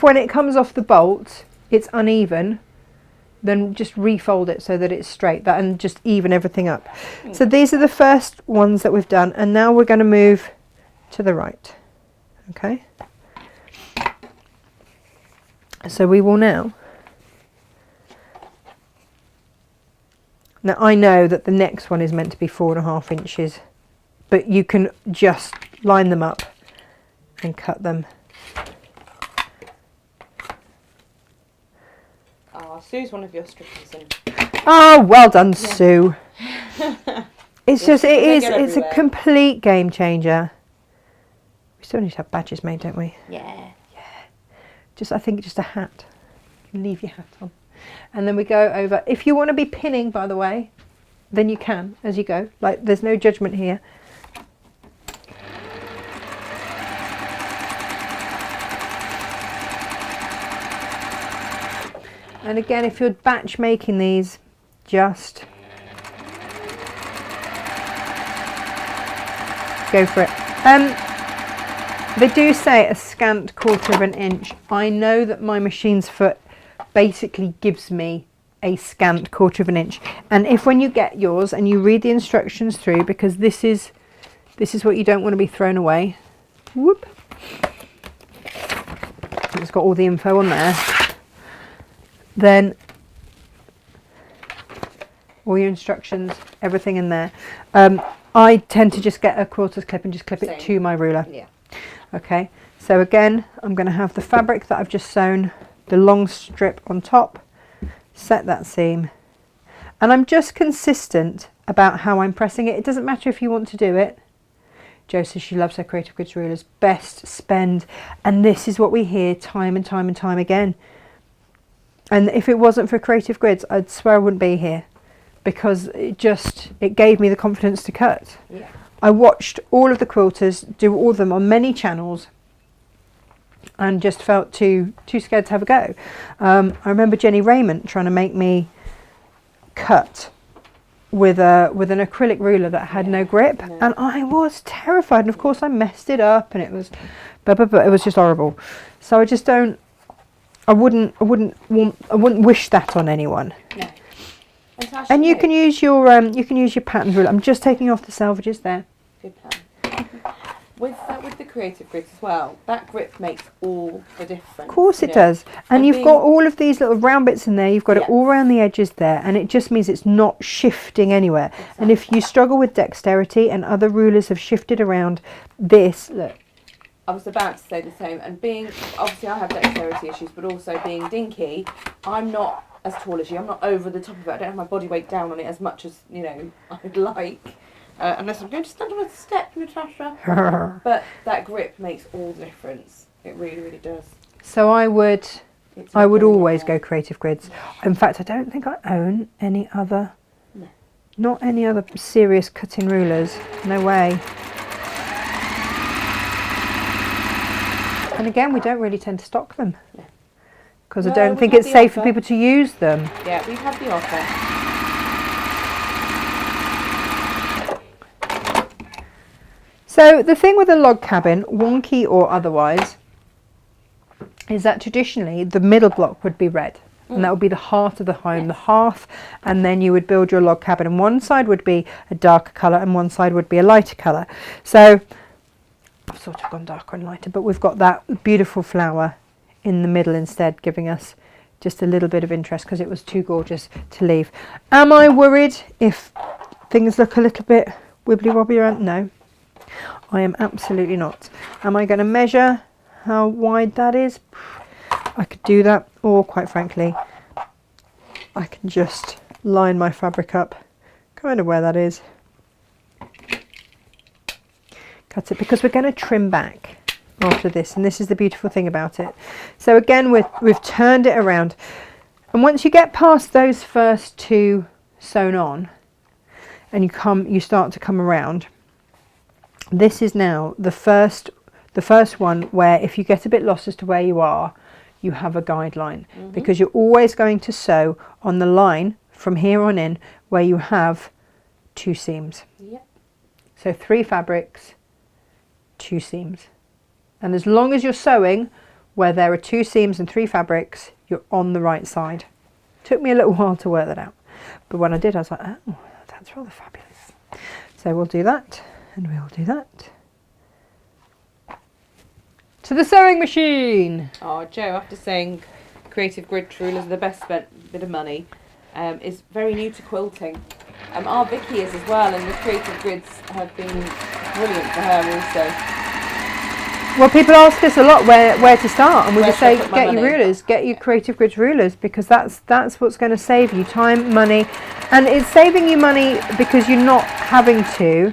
when it comes off the bolt it's uneven, then just refold it so that it's straight. That and just even everything up. So these are the first ones that we've done, and now we're going to move to the right. Okay. So we will now. Now I know that the next one is meant to be 4.5 inches, but you can just line them up and cut them. Oh, Sue's one of your strippers. Oh, well done, Sue. It's it's a complete game changer. We still need to have badges made, don't we? Yeah. I think just a hat. You can leave your hat on. And then we go over. If you want to be pinning, by the way, then you can as you go. Like, there's no judgment here. And again, if you're batch making these, just go for it. They do say a scant 1/4 inch. I know that my machine's foot basically gives me a scant 1/4 inch, and if when you get yours and you read the instructions through, because this is what you don't want to be thrown away. Whoop. It's got all the info on there. Then all your instructions, everything in there. I tend to just get a quarters clip and just clip it to my ruler. Yeah. Okay, So again, I'm going to have the fabric that I've just sewn, the long strip on top, set that seam, and I'm just consistent about how I'm pressing it. It doesn't matter if you want to do it. Jo says she loves her Creative Grids rulers. Best spend, and this is what we hear time and time and time again. And if it wasn't for Creative Grids, I'd swear I wouldn't be here, because it gave me the confidence to cut. Yeah. I watched all of the quilters do all of them on many channels, and just felt too scared to have a go. I remember Jenny Raymond trying to make me cut with an acrylic ruler that had no grip, and I was terrified, and of course I messed it up, and it was but it was just horrible. So I just don't, I wouldn't wish that on anyone. No. Natasha, And you can use your pattern ruler. I'm just taking off the selvages there. good plan. With the Creative Grids as well, that grip makes all the difference. Of course it you know. does. And And you've being- got all of these little round bits in there. You've got it Yes. all around the edges there, and it just means it's not shifting anywhere. And if you struggle with dexterity, and other rulers have shifted around this, look. I was about to say the same, and being, obviously I have dexterity issues, but also being dinky, I'm not as tall as you, I'm not over the top of it, I don't have my body weight down on it as much as, you know, I'd like, unless I'm going to stand on a step, Natasha. But that grip makes all the difference, it really, really does. So I would It's always go Creative Grids. In fact, I don't think I own any other, No. not any other serious cutting rulers. No way. And again, we don't really tend to stock them, No. because I No, don't we've think had it's the safe for offer. people to use them. Yeah, we've had the offer. So the thing with a log cabin, wonky or otherwise, is that traditionally the middle block would be red. And that would be the heart of the home, the hearth, and then you would build your log cabin. And one side would be a darker colour and one side would be a lighter colour. So I've sort of gone darker and lighter, but we've got that beautiful flower in the middle instead, giving us just a little bit of interest because it was too gorgeous to leave. Am I worried if things look a little bit wibbly wobbly around? No, I am absolutely not. Am I going to measure how wide that is? I could do that, or quite frankly, I can just line my fabric up kind of where that is. Cut it, because we're going to trim back after this, and this is the beautiful thing about it. So again, we've turned it around, and once you get past those first two sewn on and you start to come around, this is now the first one where if you get a bit lost as to where you are, you have a guideline, because you're always going to sew on the line from here on in where you have two seams. Yep. So 3 fabrics, 2 seams, and as long as you're sewing where there are 2 seams and 3 fabrics, you're on the right side. Took me a little while to work that out, but when I did, I was like, oh, that's rather fabulous. So we'll do that, and we'll do that. To the sewing machine. Oh, Jo, after saying Creative Grid rulers are the best spent bit of money, is very new to quilting. Our Vicky is as well, and the Creative Grids have been brilliant for her also. Well, people ask us a lot where to start, and we Where just should I say put my get your money? rulers, get your Creative Grids rulers, because that's what's going to save you time, money, and it's saving you money because you're not having to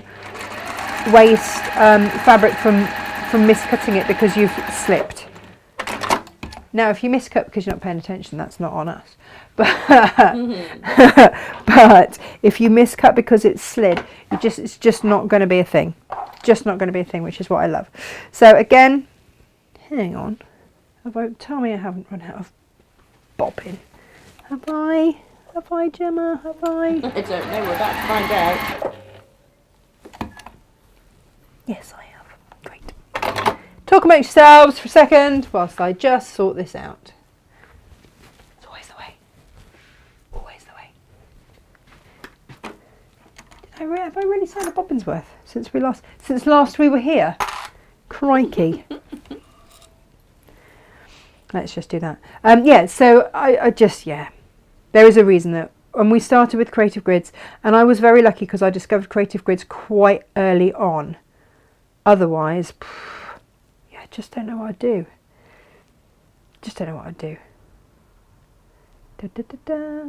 waste fabric from miscutting it because you've slipped. Now, if you miscut because you're not paying attention, that's not on us. But but if you miscut because it's slid, it's just not going to be a thing. Just not going to be a thing, which is what I love. So again, hang on. Tell me I haven't run out of bobbin. Have I? Have I, Gemma? Have I? I don't know, we're about to find out. Yes, I have. Great. Talk amongst yourselves for a second whilst I just sort this out. It's always the way. Always the way. Have I really signed a bobbin's worth since last we were here? Crikey. Let's just do that. Yeah, so I just, yeah. There is a reason that, and we started with Creative Grids, and I was very lucky because I discovered Creative Grids quite early on. Otherwise, you had just don't know what I'd do. Just don't know what I'd do. Da, da, da, da.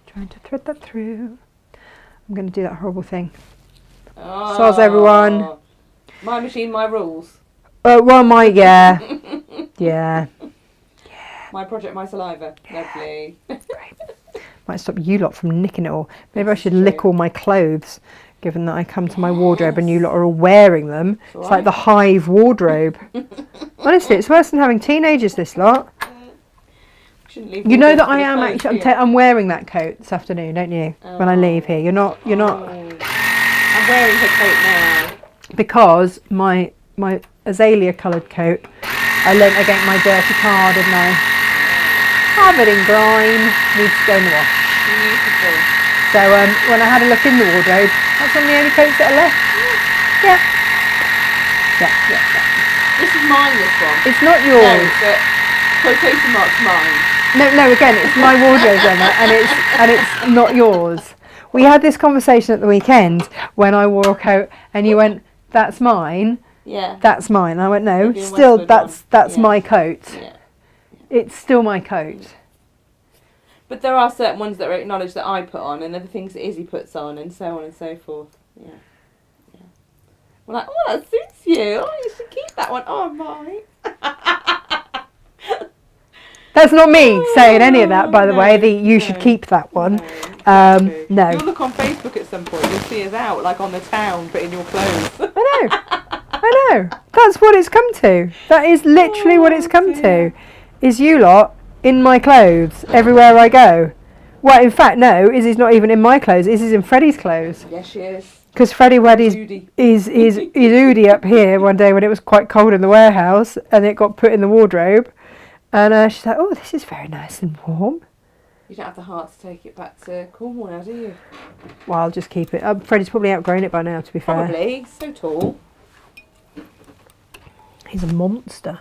Trying to thread that through. I'm going to do that horrible thing. Oh, Soz everyone. My machine, my rules. Well, yeah. Yeah. My project, my saliva. Lovely. Great. Might stop you lot from nicking it all. Maybe I This is should true. lick all my clothes, given that I come to my wardrobe and you lot are all wearing them. It's like the Hive wardrobe. Honestly, it's worse than having teenagers, this lot. Shouldn't leave You know wardrobes that I for the am clothes, actually, do you? I'm wearing that coat this afternoon, don't you? When I leave here. You're not, Oh. I'm wearing her coat now. because my azalea coloured coat, I lent against my dirty car, didn't I? Covered in grime, needs to go in the wash. Beautiful. So when I had a look in the wardrobe, that's one of the only coats that are left. Yeah. This is mine, this one. It's not No, yours. but quotation marks mine. No, again, it's my wardrobe, Emma, and it's not yours. We had this conversation at the weekend when I wore a coat and you went, "That's mine." Yeah. That's mine. I went, "No, Maybe a still Westwood that's one. my coat. Yeah. It's still my coat." But there are certain ones that are acknowledged that I put on, and other things that Izzy puts on, and so on and so forth. Yeah. We're like, oh, that suits you. Oh, you should keep that one. Oh, mine. That's not me saying any of that, by the No, way. You should no, keep that one. Exactly. No. You'll look on Facebook at some point. You'll see us out, like on the town, putting your clothes. I know. That's what it's come to. That is literally what it's come dear. to. Is you lot in my clothes everywhere I go. Well, in fact, no. Izzy's not even in my clothes. Izzy's in Freddie's clothes. Yes, she is. Because Freddie had his Judy. Oodie up here one day when it was quite cold in the warehouse, and it got put in the wardrobe. And she's like, "Oh, this is very nice and warm." You don't have the heart to take it back to Cornwall now, do you? Well, I'll just keep it. Freddie's probably outgrown it by now, to be fair. Probably. He's so tall. He's a monster.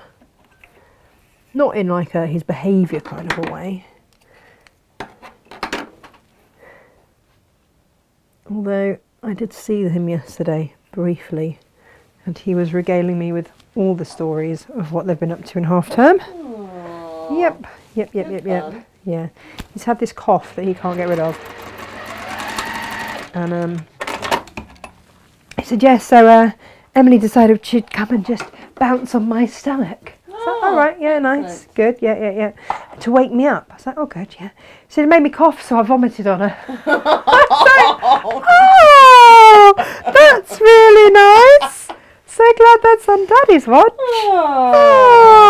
Not in like his behaviour kind of a way. Although I did see him yesterday, briefly, and he was regaling me with all the stories of what they've been up to in half term. Aww. Yep. Good fun. Yeah. He's had this cough that he can't get rid of. And he said, yes, so Emily decided she'd come and just bounce on my stomach. I was like, all right, yeah, nice, good, yeah. To wake me up. I was like, oh, good, yeah. She said, it made me cough, so I vomited on her. Oh, that's really nice. So glad that's on Daddy's watch.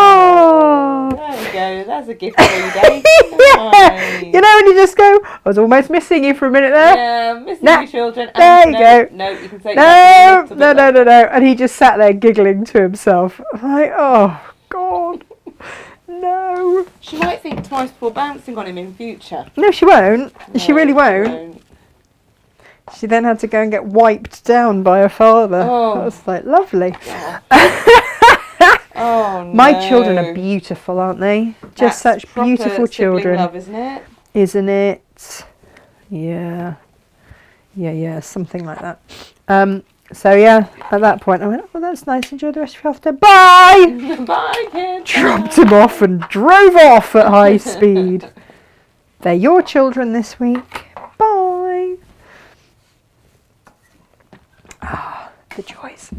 Oh. There we go. That's a gift for you, Dave. Yeah. Nice. You know when you just go, I was almost missing you for a minute there. Yeah, missing Nah. you, children. There you go. No, you can take No. And he just sat there giggling to himself. I'm like, oh, God. No. She might think twice before bouncing on him in future. No, she won't. She No, really won't. She then had to go and get wiped down by her father. Oh. That was like lovely. Oh, no. My children are beautiful, aren't they? Just That's such proper beautiful sibling children. love, isn't it? Isn't it? Yeah, something like that. So yeah, at that point I went, oh, that's nice, enjoy the rest of your afternoon. Bye! Bye, kids. Dropped him off and drove off at high speed. They're your children this week. Bye! Ah, the joys.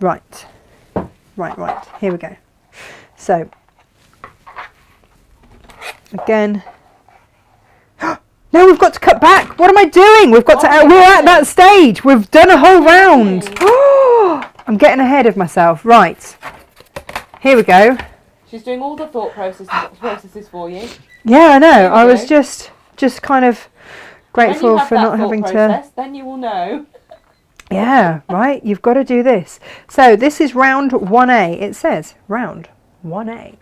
Right. Here we go. So, again. No, we've got to cut back. What am I doing? We've got to. We're at that stage. We've done a whole round. I'm getting ahead of myself. Right. Here we go. She's doing all the thought processes for you. Yeah, I know. There we I was go. just kind of grateful when you have for that not thought having process, then you will know. Yeah, right. You've got to do this. So this is round 1A. It says round 1A.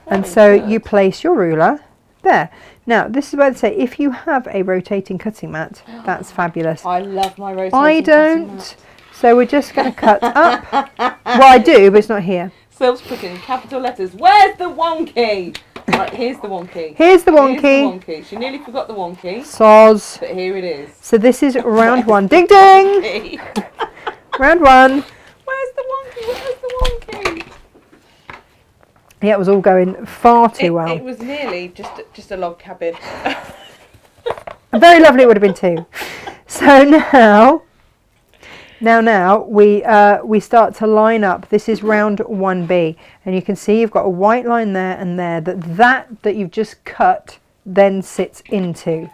And so you place your ruler there. Now, this is where they say if you have a rotating cutting mat, that's fabulous. I love my rotating I cutting don't. mat. So we're just going to cut up. Well, I do, but it's not here. Sylph's put in capital letters. Where's the Wonky? Right, here's the Wonky. Here's the Here's the Wonky. Wonky. She nearly forgot the Wonky, Soz. but here it is. So this is round one. Ding ding! Wonky. Round one. Where's the Wonky? Where's the Wonky? Yeah, it was all going far too well. It was nearly just a log cabin. Very lovely it would have been too. So now we start to line up. This is round 1B, and you can see you've got a white line there and there that you've just cut then sits into.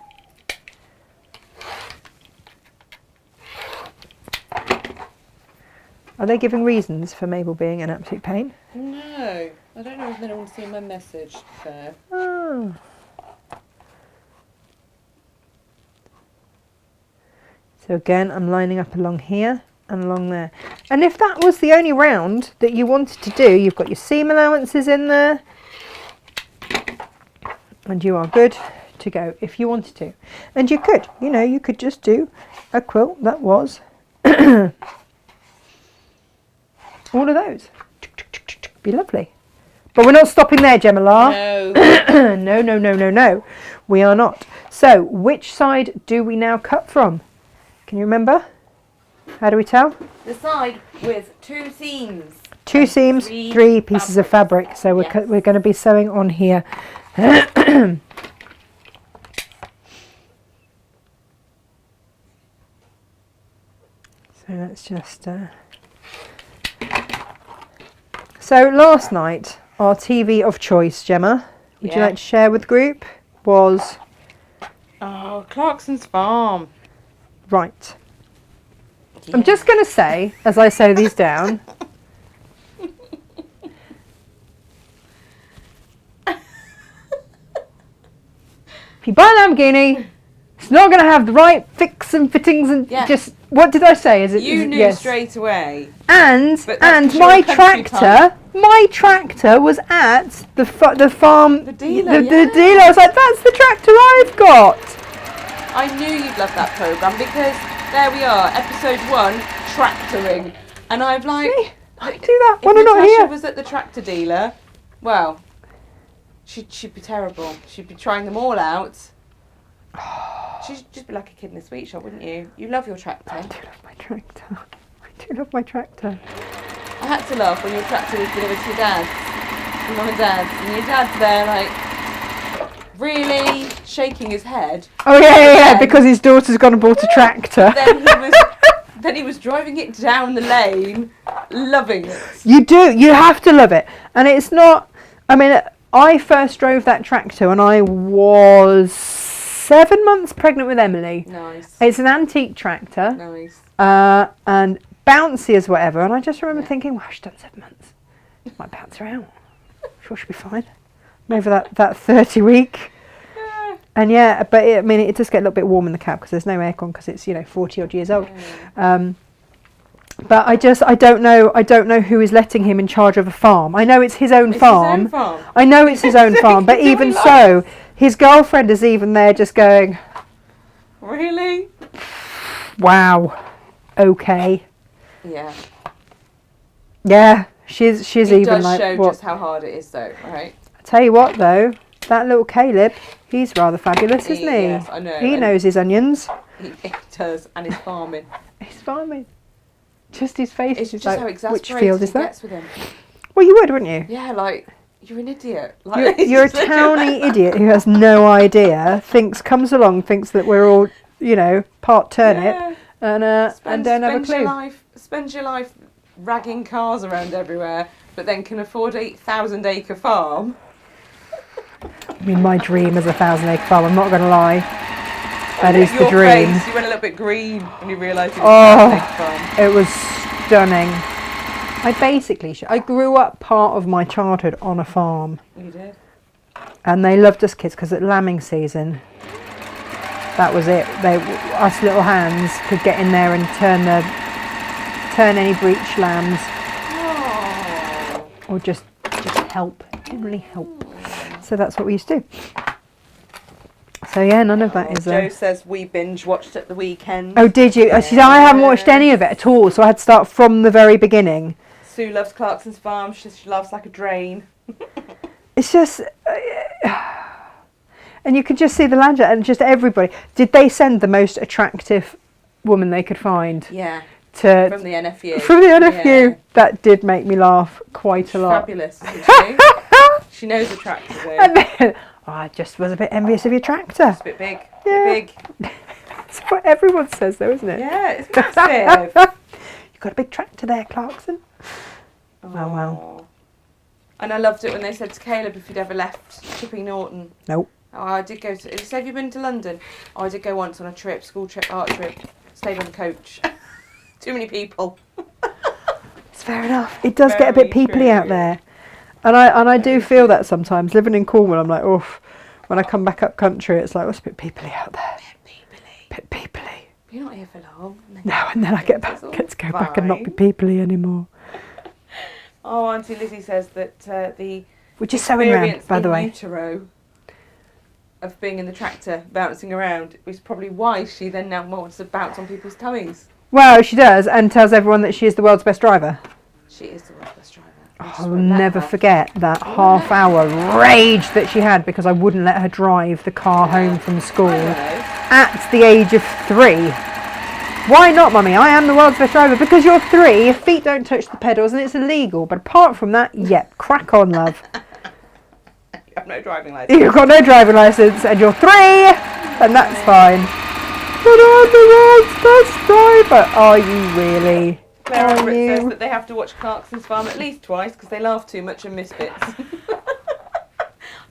Are they giving reasons for Mabel being an absolute pain? No, I don't know if they want to see my message there. Oh. So again, I'm lining up along here and along there. And if that was the only round that you wanted to do, you've got your seam allowances in there. And you are good to go if you wanted to. And you could, you could just do a quilt that was all of those. Be lovely. But we're not stopping there, Gemma La. No. No. We are not. So, which side do we now cut from? Can you remember? How do we tell? The side with 2 seams. 2 seams, 3 pieces of fabric. So we're going to be sewing on here. So let's just... So last night, our TV of choice, Gemma, would you like to share with the group, was... Oh, Clarkson's Farm. Right. Yeah. I'm just going to say, as I sew these down... If you buy a Lamborghini, it's not going to have the right fix and fittings and just... What did I say? Is it? You knew straight away. And my tractor was at the farm. The dealer. The dealer. I was like, that's the tractor I've got. I knew you'd love that programme because there we are, episode 1, tractoring, and I've like... See, I do that when I'm not Natasha here. Was at the tractor dealer, well, she'd be terrible. She'd be trying them all out. She'd just be like a kid in a sweet shop, wouldn't you? You love your tractor. I do love my tractor. I do love my tractor. I had to laugh when your tractor was delivered to your dad's, your mum and dad's, and your dad's there like, really shaking his head. Oh yeah, because his daughter's gone and bought a tractor. Then he was driving it down the lane, loving it. You have to love it. And it's not, I mean, I first drove that tractor when I was 7 months pregnant with Emily. Nice. It's an antique tractor. Nice. And bouncy as whatever. And I just remember thinking, wow, she's done 7 months. Might bounce her out. Sure she'll be fine. Over that 30 week. Yeah. And but it does get a little bit warm in the cab because there's no aircon because it's 40 odd years old. Yeah. But I don't know who is letting him in charge of a farm. I know it's his own farm. His own farm. I know it's his own farm, but even so, his girlfriend is even there just going, really? Wow. Okay. Yeah. Yeah, she's even does like show what? Just how hard it is though, right? I tell you what though, that little Caleb, he's rather fabulous, isn't he? Yes, I know. He knows his onions. He does, and he's farming. He's farming. Just his face It's is just like, how which exasperated field he is that? gets with him. Well, you would, wouldn't you? Yeah, like, you're an idiot. Like, You're a towny idiot who has no idea, comes along, thinks that we're all, part turnip, and don't have a clue. Spends your life ragging cars around everywhere, but then can afford a 1,000-acre farm. I mean, my dream is a 1,000-acre farm, I'm not going to lie. That is the Your dream. face, you went a little bit green when you realised it was a 1,000-acre farm. It was stunning. I grew up part of my childhood on a farm. You did? And they loved us kids because at lambing season, that was it. Us little hands could get in there and turn any breech lambs. Oh. Or just help. Generally help. So that's what we used to do. So yeah, none of that is Joe says we binge watched at the weekend. Oh, did you? Yes. See, I haven't watched any of it at all, so I had to start from the very beginning. Sue loves Clarkson's Farm. She loves like a drain. it's just, and you could just see the land and just everybody. Did they send the most attractive woman they could find? Yeah. To From the NFU. From the NFU. Yeah. That did make me laugh quite a lot. Fabulous, isn't she? She knows a tractor though. And then, I just was a bit envious of your tractor. It's a bit big. Yeah. Bit big. That's what everyone says though, isn't it? Yeah, it's massive. You've got a big tractor there, Clarkson. Oh, well. And I loved it when they said to Caleb if he'd ever left Chipping Norton. Nope. Oh, I did go to... He said, have you been to London? Oh, I did go once on a trip, school trip, art trip. Stayed on the coach. Too many people. It's fair enough. It does get a bit Very peoply true. out there. And I do feel that sometimes. Living in Cornwall, I'm like, oof. When I come back up country, it's like, oh, it's a bit peoply out there. Bit peoply. You're not here for long. No, and then I get to go back and not be peoply anymore. Oh, Auntie Lizzie says that the Which is sewing round, experience by the in way. utero of being in the tractor bouncing around was probably why she then now wants to bounce on people's tummies. Well, she does, and tells everyone that she is the world's best driver. She is the world's best driver. I'll never forget that half-hour rage that she had because I wouldn't let her drive the car home from school at the age of 3. Why not, Mummy? I am the world's best driver. Because you're 3, your feet don't touch the pedals and it's illegal. But apart from that, yep, crack on, love. You have no driving licence. You've got no driving licence and you're 3, and that's fine. But I'm the world's best driver. Are you really? Claire Are Everett you? says that they have to watch Clarkson's Farm at least twice because they laugh too much and miss bits.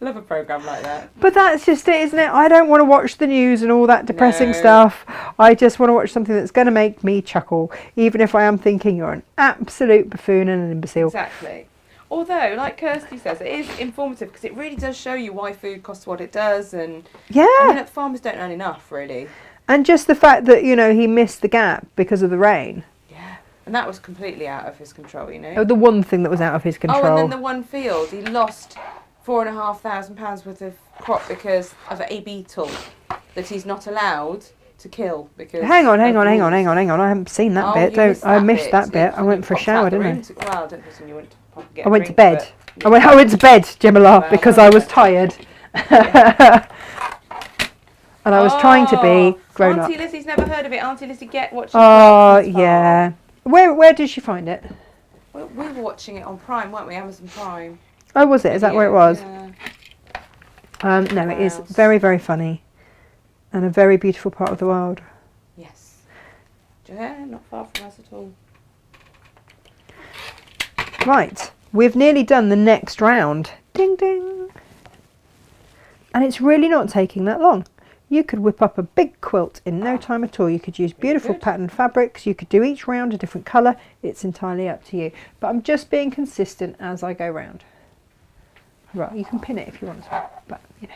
I love a programme like that. But that's just it, isn't it? I don't want to watch the news and all that depressing No. stuff. I just want to watch something that's going to make me chuckle, even if I am thinking you're an absolute buffoon and an imbecile. Exactly. Although, like Kirsty says, it is informative because it really does show you why food costs what it does, and Yeah. I mean, farmers don't earn enough, really. And just the fact that, you know, he missed the gap because of the rain. Yeah. And that was completely out of his control, you know. Oh, the one thing that was out of his control. Oh, and then the one field, he lost £4,500 worth of crop because of a beetle that he's not allowed to kill because. Hang on. of I rules. haven't seen that Oh, bit. you I missed that bit. I You went for a popped shower, out the didn't room I? to- well, I don't know when you went to pop and get I a went to drink, bed. but- I went to bed, Gemma, Well, because I was tired. And I was trying to be grown up. Auntie Lizzie's never heard of it. Auntie Lizzie, get watching. Oh, Clarkson's Farm. yeah. Where did she find it? We were watching it on Prime, weren't we? Amazon Prime. Oh, was it? Is that where it was? Yeah. No, it is else? very, very funny. And a very beautiful part of the world. Yes. Yeah, not far from us at all. Right. We've nearly done the next round. Ding, ding. And it's really not taking that long. You could whip up a big quilt in no time at all. You could use beautiful good. patterned fabrics. You could do each round a different colour. It's entirely up to you. But I'm just being consistent as I go round. Right, you can pin it if you want to. But, you know.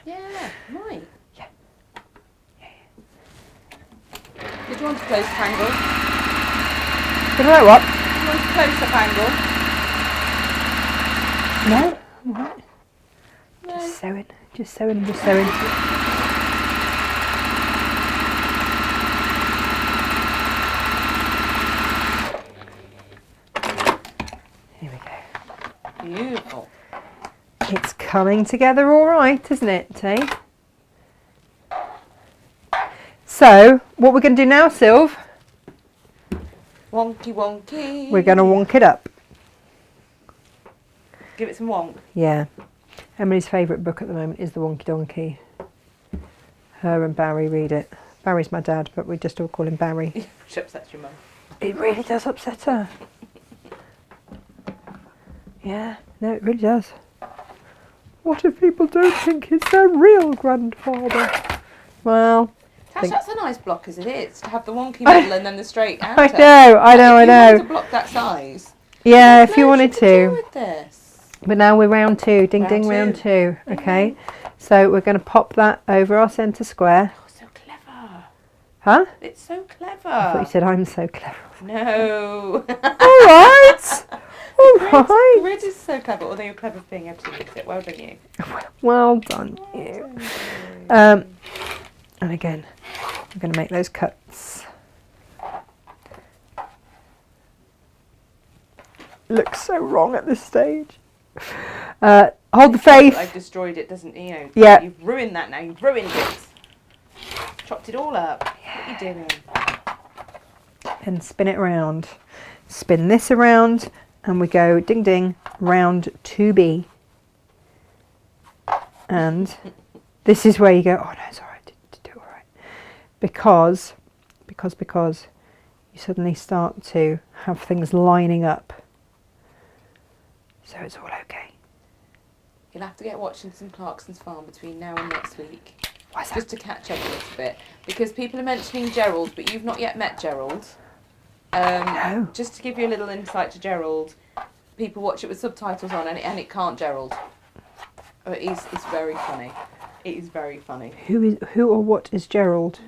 Yeah, right. Yeah. Did you want a close-up angle? Did I what? Did you want a close-up angle? No? All right. No. Just sewing. Just sewing and just sewing. Here we go. Beautiful. It's coming together all right, isn't it, Tay? So, what we're going to do now, Sylv, Wonky wonky. we're going to wonk it up. Give it some wonk. Yeah. Emily's favourite book at the moment is The Wonky Donkey. Her and Barry read it. Barry's my dad, but we just all call him Barry. Which upsets your mum. It really does upset her. Yeah, no, it really does. What if people don't think he's their real grandfather? Well, Tash, that's a nice block as it is, to have the wonky middle and then the straight outer. I know. If you wanted I to know. block that size. Yeah, there's if you loads wanted can do to. with this. But now we're round 2. Ding, Round ding, two. round 2. Okay. So we're going to pop that over our centre square. Oh, so clever. Huh? It's so clever. I thought you said I'm so clever. No. All right. All right. Grid is so clever, although you're clever for being able to use it. Well done, you. Well done, you. And again, I'm going to make those cuts. Looks so wrong at this stage. Hold the faith. I've destroyed it, doesn't you? Yeah. You've ruined that now. You've ruined it. Chopped it all up. What are you doing? And spin it around. Spin this around, and we go ding ding round 2B. And this is where you go, oh no, it's all right, to do all right. Because you suddenly start to have things lining up. So it's all okay. You'll have to get watching some Clarkson's Farm between now and next week. Why's that? Just to catch up a little bit. Because people are mentioning Gerald, but you've not yet met Gerald. No. Just to give you a little insight to Gerald, people watch it with subtitles on and it can't Gerald. It's very funny. It is very funny. Who or what is Gerald?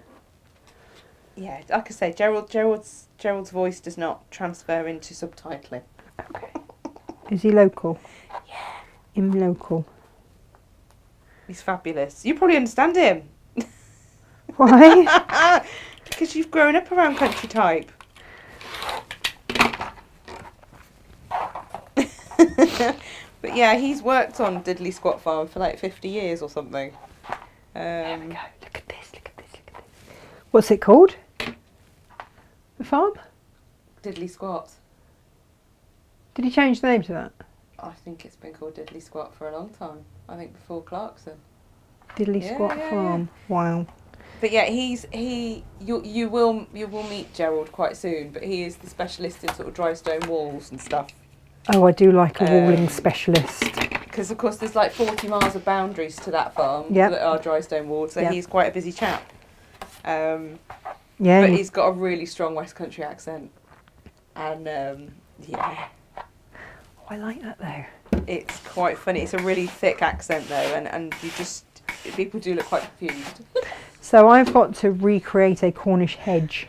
Yeah, like I say, Gerald's voice does not transfer into subtitling. Okay. Is he local? Yeah. I'm local. He's fabulous. You probably understand him. Why? Because you've grown up around country type. But yeah, he's worked on Diddley Squat Farm for like 50 years or something. There we go. Look at this, look at this, look at this. What's it called? The farm? Diddley Squat. Did he change the name to that? I think it's been called Diddley Squat for a long time. I think before Clarkson. Diddley Squat Farm. Wow. But yeah, you will meet Gerald quite soon. But he is the specialist in sort of dry stone walls and stuff. Oh, I do like a walling specialist. Because of course there's like 40 miles of boundaries to that farm that are dry stone walls. So he's quite a busy chap. Yeah. But he's got a really strong West Country accent. And yeah. Oh, I like that though. It's quite funny. It's a really thick accent though, and you just people do look quite confused. So I've got to recreate a Cornish hedge.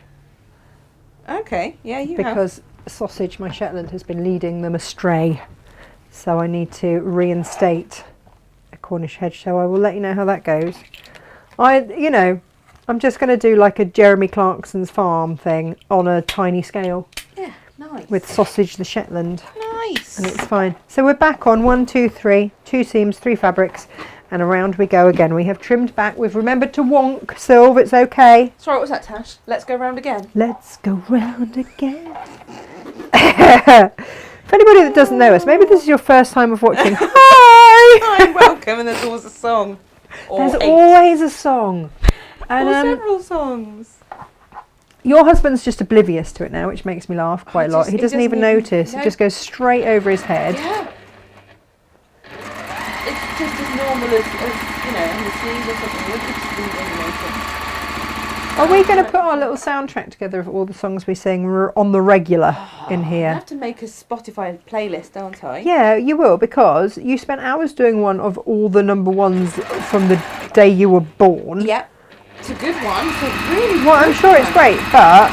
Okay, yeah, you have. Because Sausage, my Shetland, has been leading them astray. So I need to reinstate a Cornish hedge. So I will let you know how that goes. I'm just going to do like a Jeremy Clarkson's Farm thing on a tiny scale. Yeah, nice. With Sausage the Shetland. Nice. And it's fine. So we're back on 1, 2, 3, 2 seams, 3 fabrics, and around we go again. We have trimmed back. We've remembered to wonk, Sylv, it's okay. Sorry, what was that, Tash? Let's go round again. Let's go round again. For anybody that doesn't know us, maybe this is your first time of watching. Hi! Hi, welcome, and there's always a song. There's always a song. And, or several songs. Your husband's just oblivious to it now, which makes me laugh quite a lot. He doesn't even notice. It just goes straight over his head. Yeah. It's just as normal as in the sleeves or something. Look at Are we going to put our little soundtrack together of all the songs we sing on the regular in here? I have to make a Spotify playlist, don't I? Yeah, you will, because you spent hours doing one of all the number ones from the day you were born. Yep. It's a good one. It's a really well, I'm sure it's great, but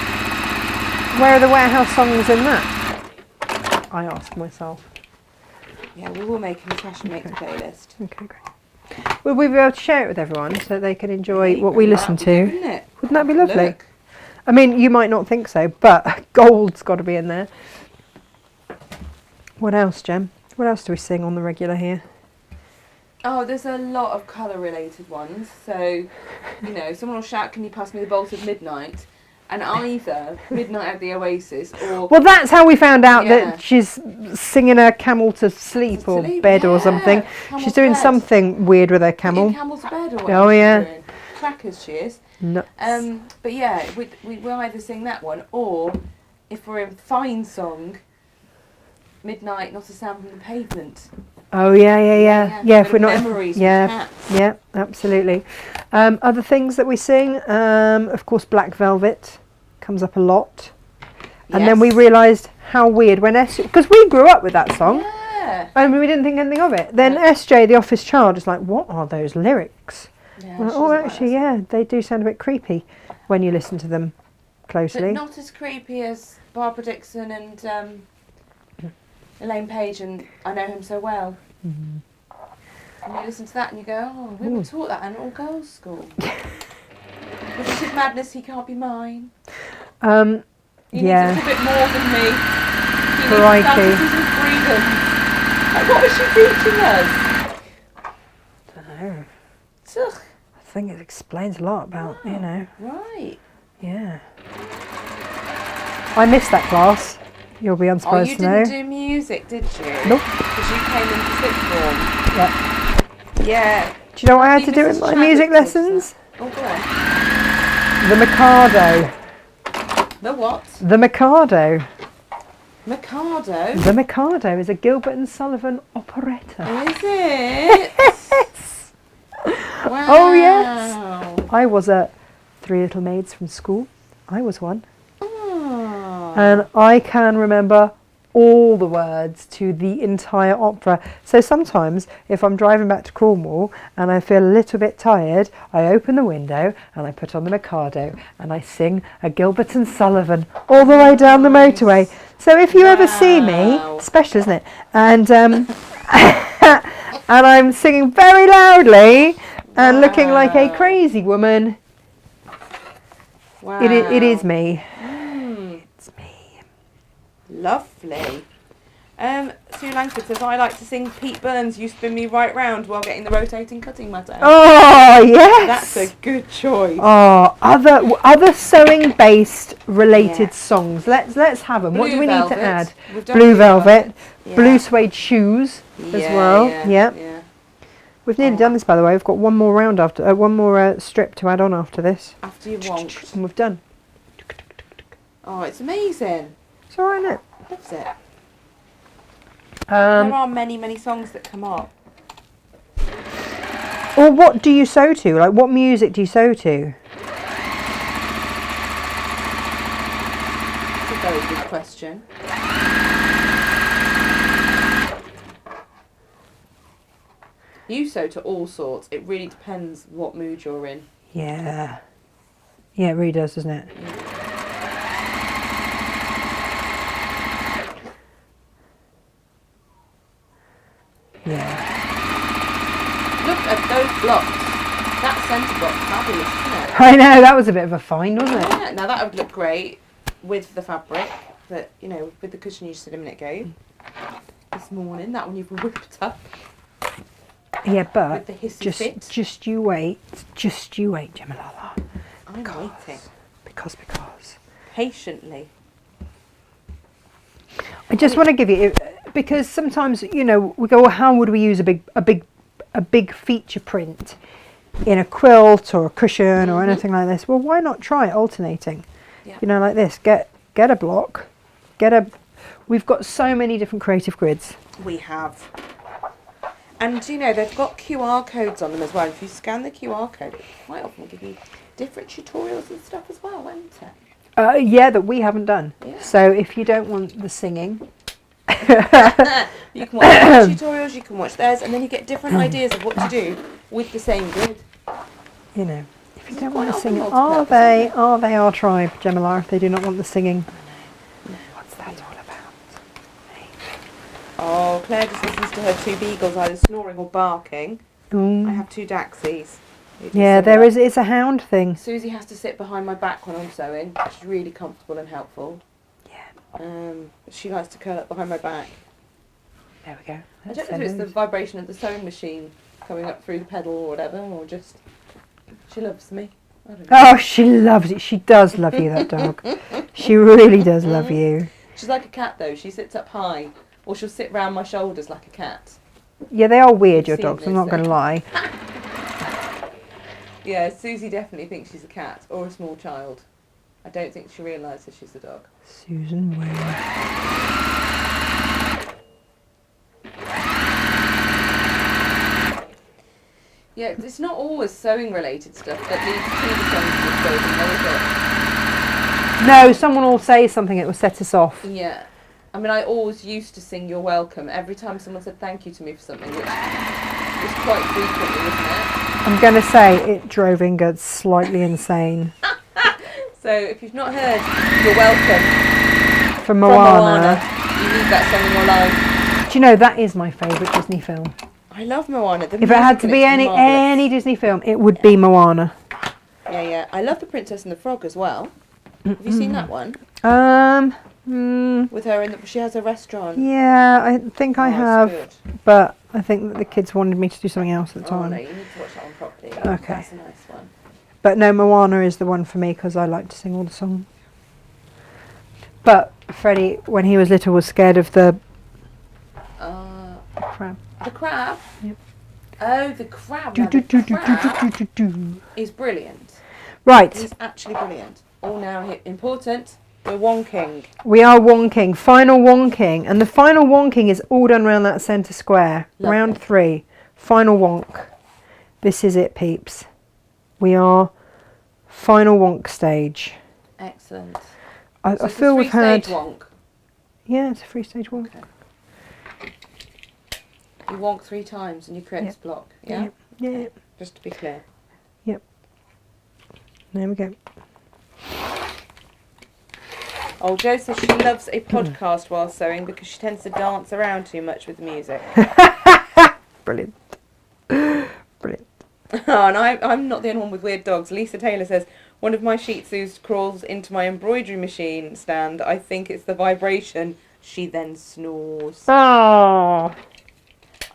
where are the warehouse songs in that? I ask myself. Yeah, we will make a Natasha Makes playlist. Okay, great. Will we be able to share it with everyone so they can enjoy what we listen to? Wouldn't that be lovely? Look. I mean, you might not think so, but gold's got to be in there. What else, Jem? What else do we sing on the regular here? Oh, there's a lot of colour related ones. So, someone will shout, "Can you pass me the bolt of midnight?" And either Midnight at the Oasis or... Well, that's how we found out that she's singing her camel to sleep or bed or something. She's doing something weird with her camel. Camel to bed or whatever. Oh, yeah. Doing. Crackers she is. Nuts. But yeah, we'll either sing that one or, if we're in fine song, Midnight, Not a Sound from the Pavement. Oh yeah. If we're not, memories yeah, absolutely. Other things that we sing, of course, Black Velvet comes up a lot, and then we realised how weird when because we grew up with that song, and we didn't think anything of it. Then SJ, the office child, is like, "What are those lyrics?" Yeah, like, oh, actually, yeah, they do sound a bit creepy when you listen to them closely. But not as creepy as Barbara Dixon and Elaine Page and I Know Him So Well. Mm-hmm. And you listen to that and you go, oh, we were taught that in an all-girls school. This is madness, he can't be mine. He needs a little bit more than me. He needs fantasies and freedom. Like, what was she teaching us? Ugh. I think it explains a lot about, you know. Right. Yeah. I missed that class. You'll be unsurprised you to know. didn't do music, did you? Nope. Because you came into sixth form. Yep. Yeah. Do you know what I had to do Mrs. in my Chadwick music taught us lessons? that. Oh, go on. The Mikado. The what? The Mikado. Mikado? The Mikado is a Gilbert and Sullivan operetta. Is it? Yes. Wow. Oh, yes. I was at Three Little Maids from school. I was one. Oh. And I can remember all the words to the entire opera. So sometimes if I'm driving back to Cornwall and I feel a little bit tired, I open the window and I put on the Mikado and I sing a Gilbert and Sullivan all the way down the motorway. So if you ever see me, special isn't it? And and I'm singing very loudly and looking like a crazy woman. Wow. It is me. It's me. Lovely. Sue Langford says, I like to sing Pete Burns, You Spin Me Right Round while getting the rotating cutting mat out. Oh, yes. That's a good choice. Oh, other sewing based related songs. Let's have them. What do we need to add? Blue velvet, blue suede shoes as well. Yeah. We've nearly done this, by the way. We've got one more round after, one more strip to add on after this. After you've wonked. And we've done. Oh, it's amazing. It's alright, isn't it? Loves it. There are many, many songs that come up. Or what do you sew to? Like, what music do you sew to? That's a very good question. You sew to all sorts. It really depends what mood you're in. Yeah. Yeah, it really does, doesn't it? Yeah. Look at those blocks. That centre block's fabulous, isn't it? I know, that was a bit of a find, wasn't it? Yeah, now that would look great with the fabric, that, you know, with the cushion you said a minute ago. This morning, that one you've whipped up. Yeah, but with the hissy fit. just you wait, Gemma. I'm waiting. Because. Patiently. I just want to give you, because sometimes, you know, we go, well, how would we use a big feature print in a quilt or a cushion or anything like this? Well, why not try alternating? Yeah. You know, like this. Get a block. We've got so many different creative grids. We have. And, you know, they've got QR codes on them as well. If you scan the QR code, it quite often will give you different tutorials and stuff as well, won't it? Yeah, that we haven't done. Yeah. So if you don't want the singing... you can watch their tutorials, you can watch theirs, and then you get different ideas of what to do with the same grid. You know, if you don't want the singing... Are they our tribe, Gemma, if they do not want the singing? No. What's that all about? Hey. Oh, Claire just listens to her two beagles either snoring or barking. I have two Daxies. Yeah, there is. It's a hound thing. Susie has to sit behind my back when I'm sewing, which is really comfortable and helpful. Yeah. She likes to curl up behind my back. There we go. I don't know if it's the vibration of the sewing machine coming up through the pedal or whatever, or just she loves me. I don't know. Oh, she loves it. She does love you, that dog. She really does love you. She's like a cat, though. She sits up high, or she'll sit round my shoulders like a cat. Yeah, they are weird, your dogs. I'm not going to lie. Yeah, Susie definitely thinks she's a cat or a small child. I don't think she realises she's a dog. Susan Wayne. Yeah, it's not always sewing related stuff that leads to the songs, No, someone will say something that will set us off. Yeah. I mean, I always used to sing You're Welcome every time someone said thank you to me for something, which was quite frequently, wasn't it? I'm going to say it drove Inga slightly insane. So if you've not heard You're Welcome from Moana, you need that song in your life. Do you know, that is my favourite Disney film. I love Moana. If it had to be any Disney film, it would be Moana. Yeah. I love The Princess and the Frog as well. Have you seen that one? With her she has a restaurant. Yeah, I think I have, Good. but I think that the kids wanted me to do something else at the Oh time. no, you need to watch that one properly. Okay. That's a nice one. But no, Moana is the one for me because I like to sing all the songs. But Freddie, when he was little, was scared of the crab. The crab? Yep. Oh, the crab. Now, the crab is brilliant. Right. He's actually brilliant. All now important. We're wonking. We are wonking. Final wonking. And the final wonking is all done around that centre square. Lovely. Round 3. Final wonk. This is it, peeps. We are final wonk stage. Excellent. I feel we've had... Wonk. Yeah, it's a 3-stage wonk. Okay. You wonk 3 times and you create this block, yeah? Yeah. Just to be clear. Yep. There we go. Oh, Jo says she loves a podcast while sewing because she tends to dance around too much with the music. Brilliant. Brilliant. Oh, and I'm not the only one with weird dogs. Lisa Taylor says, one of my Shih Tzus crawls into my embroidery machine stand. I think it's the vibration. She then snores. Oh.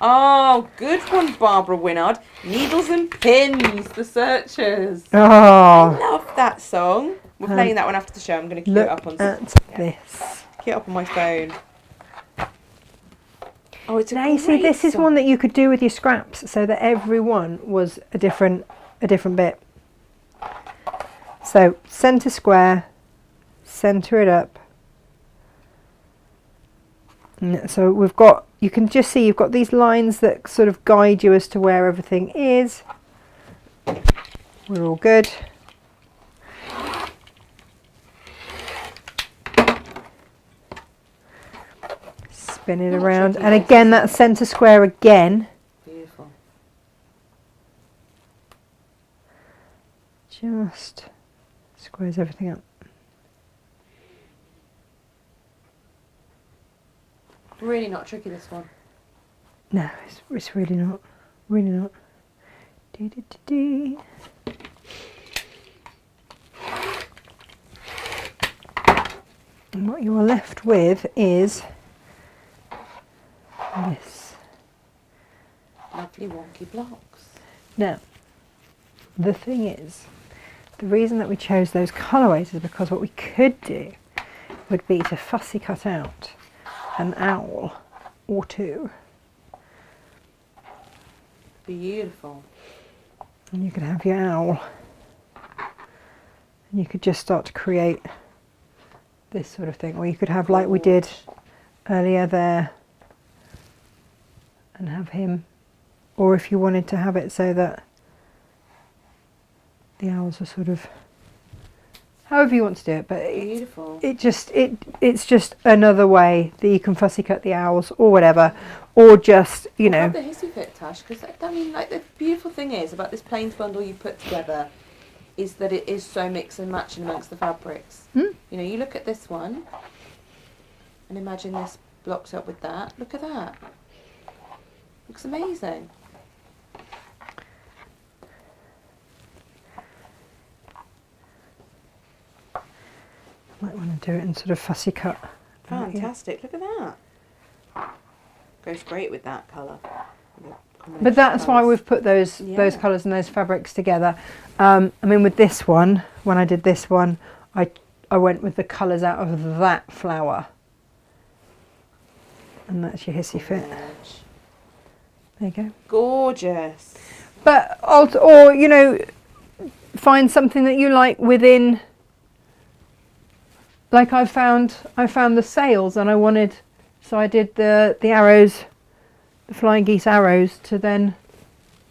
Oh, good one, Barbara Winnard. Needles and Pins, The Searchers. Oh. I love that song. We're playing that one after the show. I'm going to queue it up on this. Queue it up on my phone. Oh, it's a now you see, this is song. one that you could do with your scraps, so that every one was a different bit. So centre square, centre it up. So we've got, you can just see you've got these lines that sort of guide you as to where everything is. We're all good. Spin it around, and again that centre square again. Beautiful. Just squares everything up. Really not tricky, this one. No, it's really not. Really not. And what you are left with is this. Lovely wonky blocks. Now, the thing is, the reason that we chose those colourways is because what we could do would be to fussy cut out an owl or 2. Beautiful. And you could have your owl. And you could just start to create this sort of thing. Or you could have, like we did earlier there, and have him. Or if you wanted to have it so that the owls are sort of, however you want to do it, but Beautiful. It's just another way that you can fussy cut the owls or whatever, or just, you know. I love the Hissy fit, Tash, because I mean, like, the beautiful thing is about this plains bundle you put together is that it is so mix and matching amongst the fabrics. You know, you look at this one and imagine this blocked up with that. Look at that. Looks amazing. Might want to do it in sort of fussy cut. Fantastic. Look at that. Goes great with that colour. But that's why we've put those colours and those fabrics together. I mean, with this one, when I did this one, I went with the colours out of that flower. And that's your Hissy fit. There you go. Gorgeous. But, or, you know, find something that you like within. Like I found the sails, and I wanted, so I did the arrows, the flying geese arrows, to then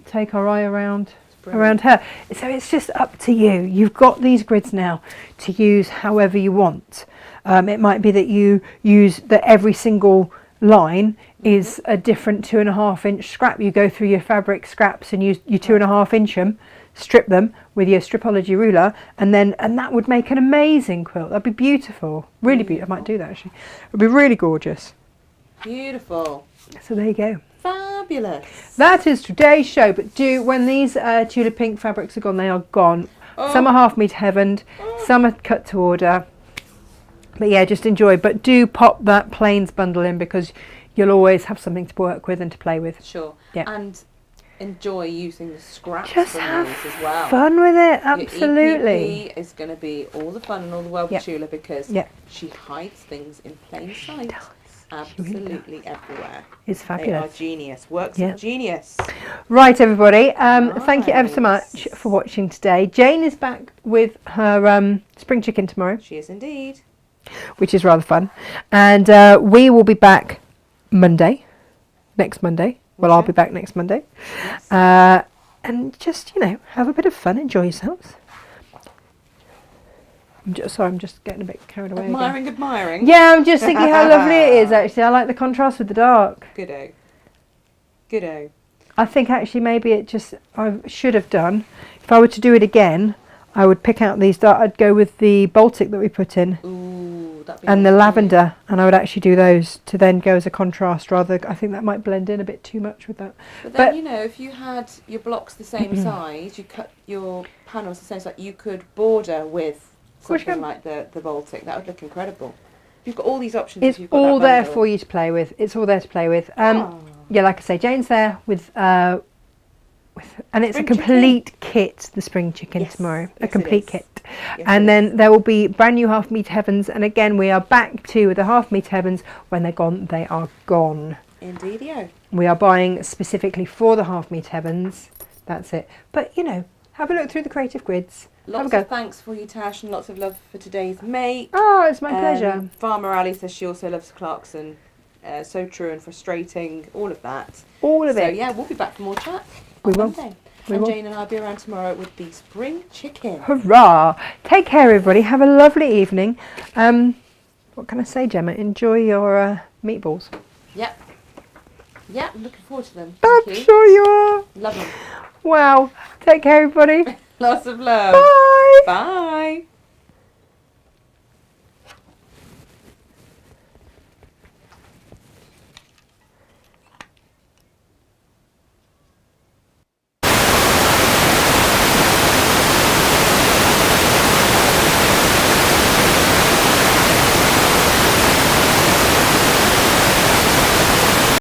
take our eye around her. So it's just up to you. You've got these grids now to use however you want. It might be that you use that every single line is a different 2.5 inch scrap. You go through your fabric scraps and use your 2.5 inch them, strip them with your stripology ruler, and that would make an amazing quilt. That'd be beautiful. Really beautiful. I might do that actually. It'd be really gorgeous. Beautiful. So there you go. Fabulous. That is today's show. But when these Tula Pink fabrics are gone, they are gone. Some are half meter heavened, some are cut to order. But yeah, just enjoy. But do pop that plains bundle in because you'll always have something to work with and to play with. Sure. Yeah. And enjoy using the scraps Just from have these as well. fun with it, Your absolutely. EPP is going to be all the fun and all the world with Tula because she hides things in plain sight. Absolutely everywhere. It's They fabulous. are genius. Works of genius. Right, everybody. Thank you ever so much for watching today. Jane is back with her spring chicken tomorrow. She is indeed. Which is rather fun. And we will be back Monday. Next Monday. Well, I'll be back next Monday. Yes. And just, have a bit of fun. Enjoy yourselves. I'm just getting a bit carried away. Admiring. Yeah, I'm just thinking how lovely it is, actually. I like the contrast with the dark. Good-o. I think actually maybe I should have done. If I were to do it again, I would pick out these dark. I'd go with the Baltic that we put in. Ooh, that'd be and the lavender, and I would actually do those to then go as a contrast rather. I think that might blend in a bit too much with that. But then, if you had your blocks the same size, you cut your panels the same size, you could border with something like the Baltic. That would look incredible. You've got all these options. It's you've got all that there bundle. for you to play with. It's all there to play with. Yeah, like I say, Jane's there with and it's Spring a complete kit, the spring chicken tomorrow. A complete kit. Yes, and then there will be brand new half meat heavens, and again we are back to the half meat heavens. When they're gone, they are gone. Indeed, we are buying specifically for the half meat heavens. That's it. But have a look through the creative grids. Lots of thanks for you, Tash, and lots of love for today's make. Oh, it's my pleasure. Farmer Ali says she also loves Clarkson. So true and frustrating, all of that. All of it. So yeah, we'll be back for more chat on Monday. And Jane and I'll be around tomorrow with the spring chicken. Hurrah! Take care, everybody. Have a lovely evening. What can I say, Gemma? Enjoy your meatballs. Yep. Yeah, I'm looking forward to them. I'm sure you are. Love them. Wow. Take care, everybody. Lots of love. Bye. Bye.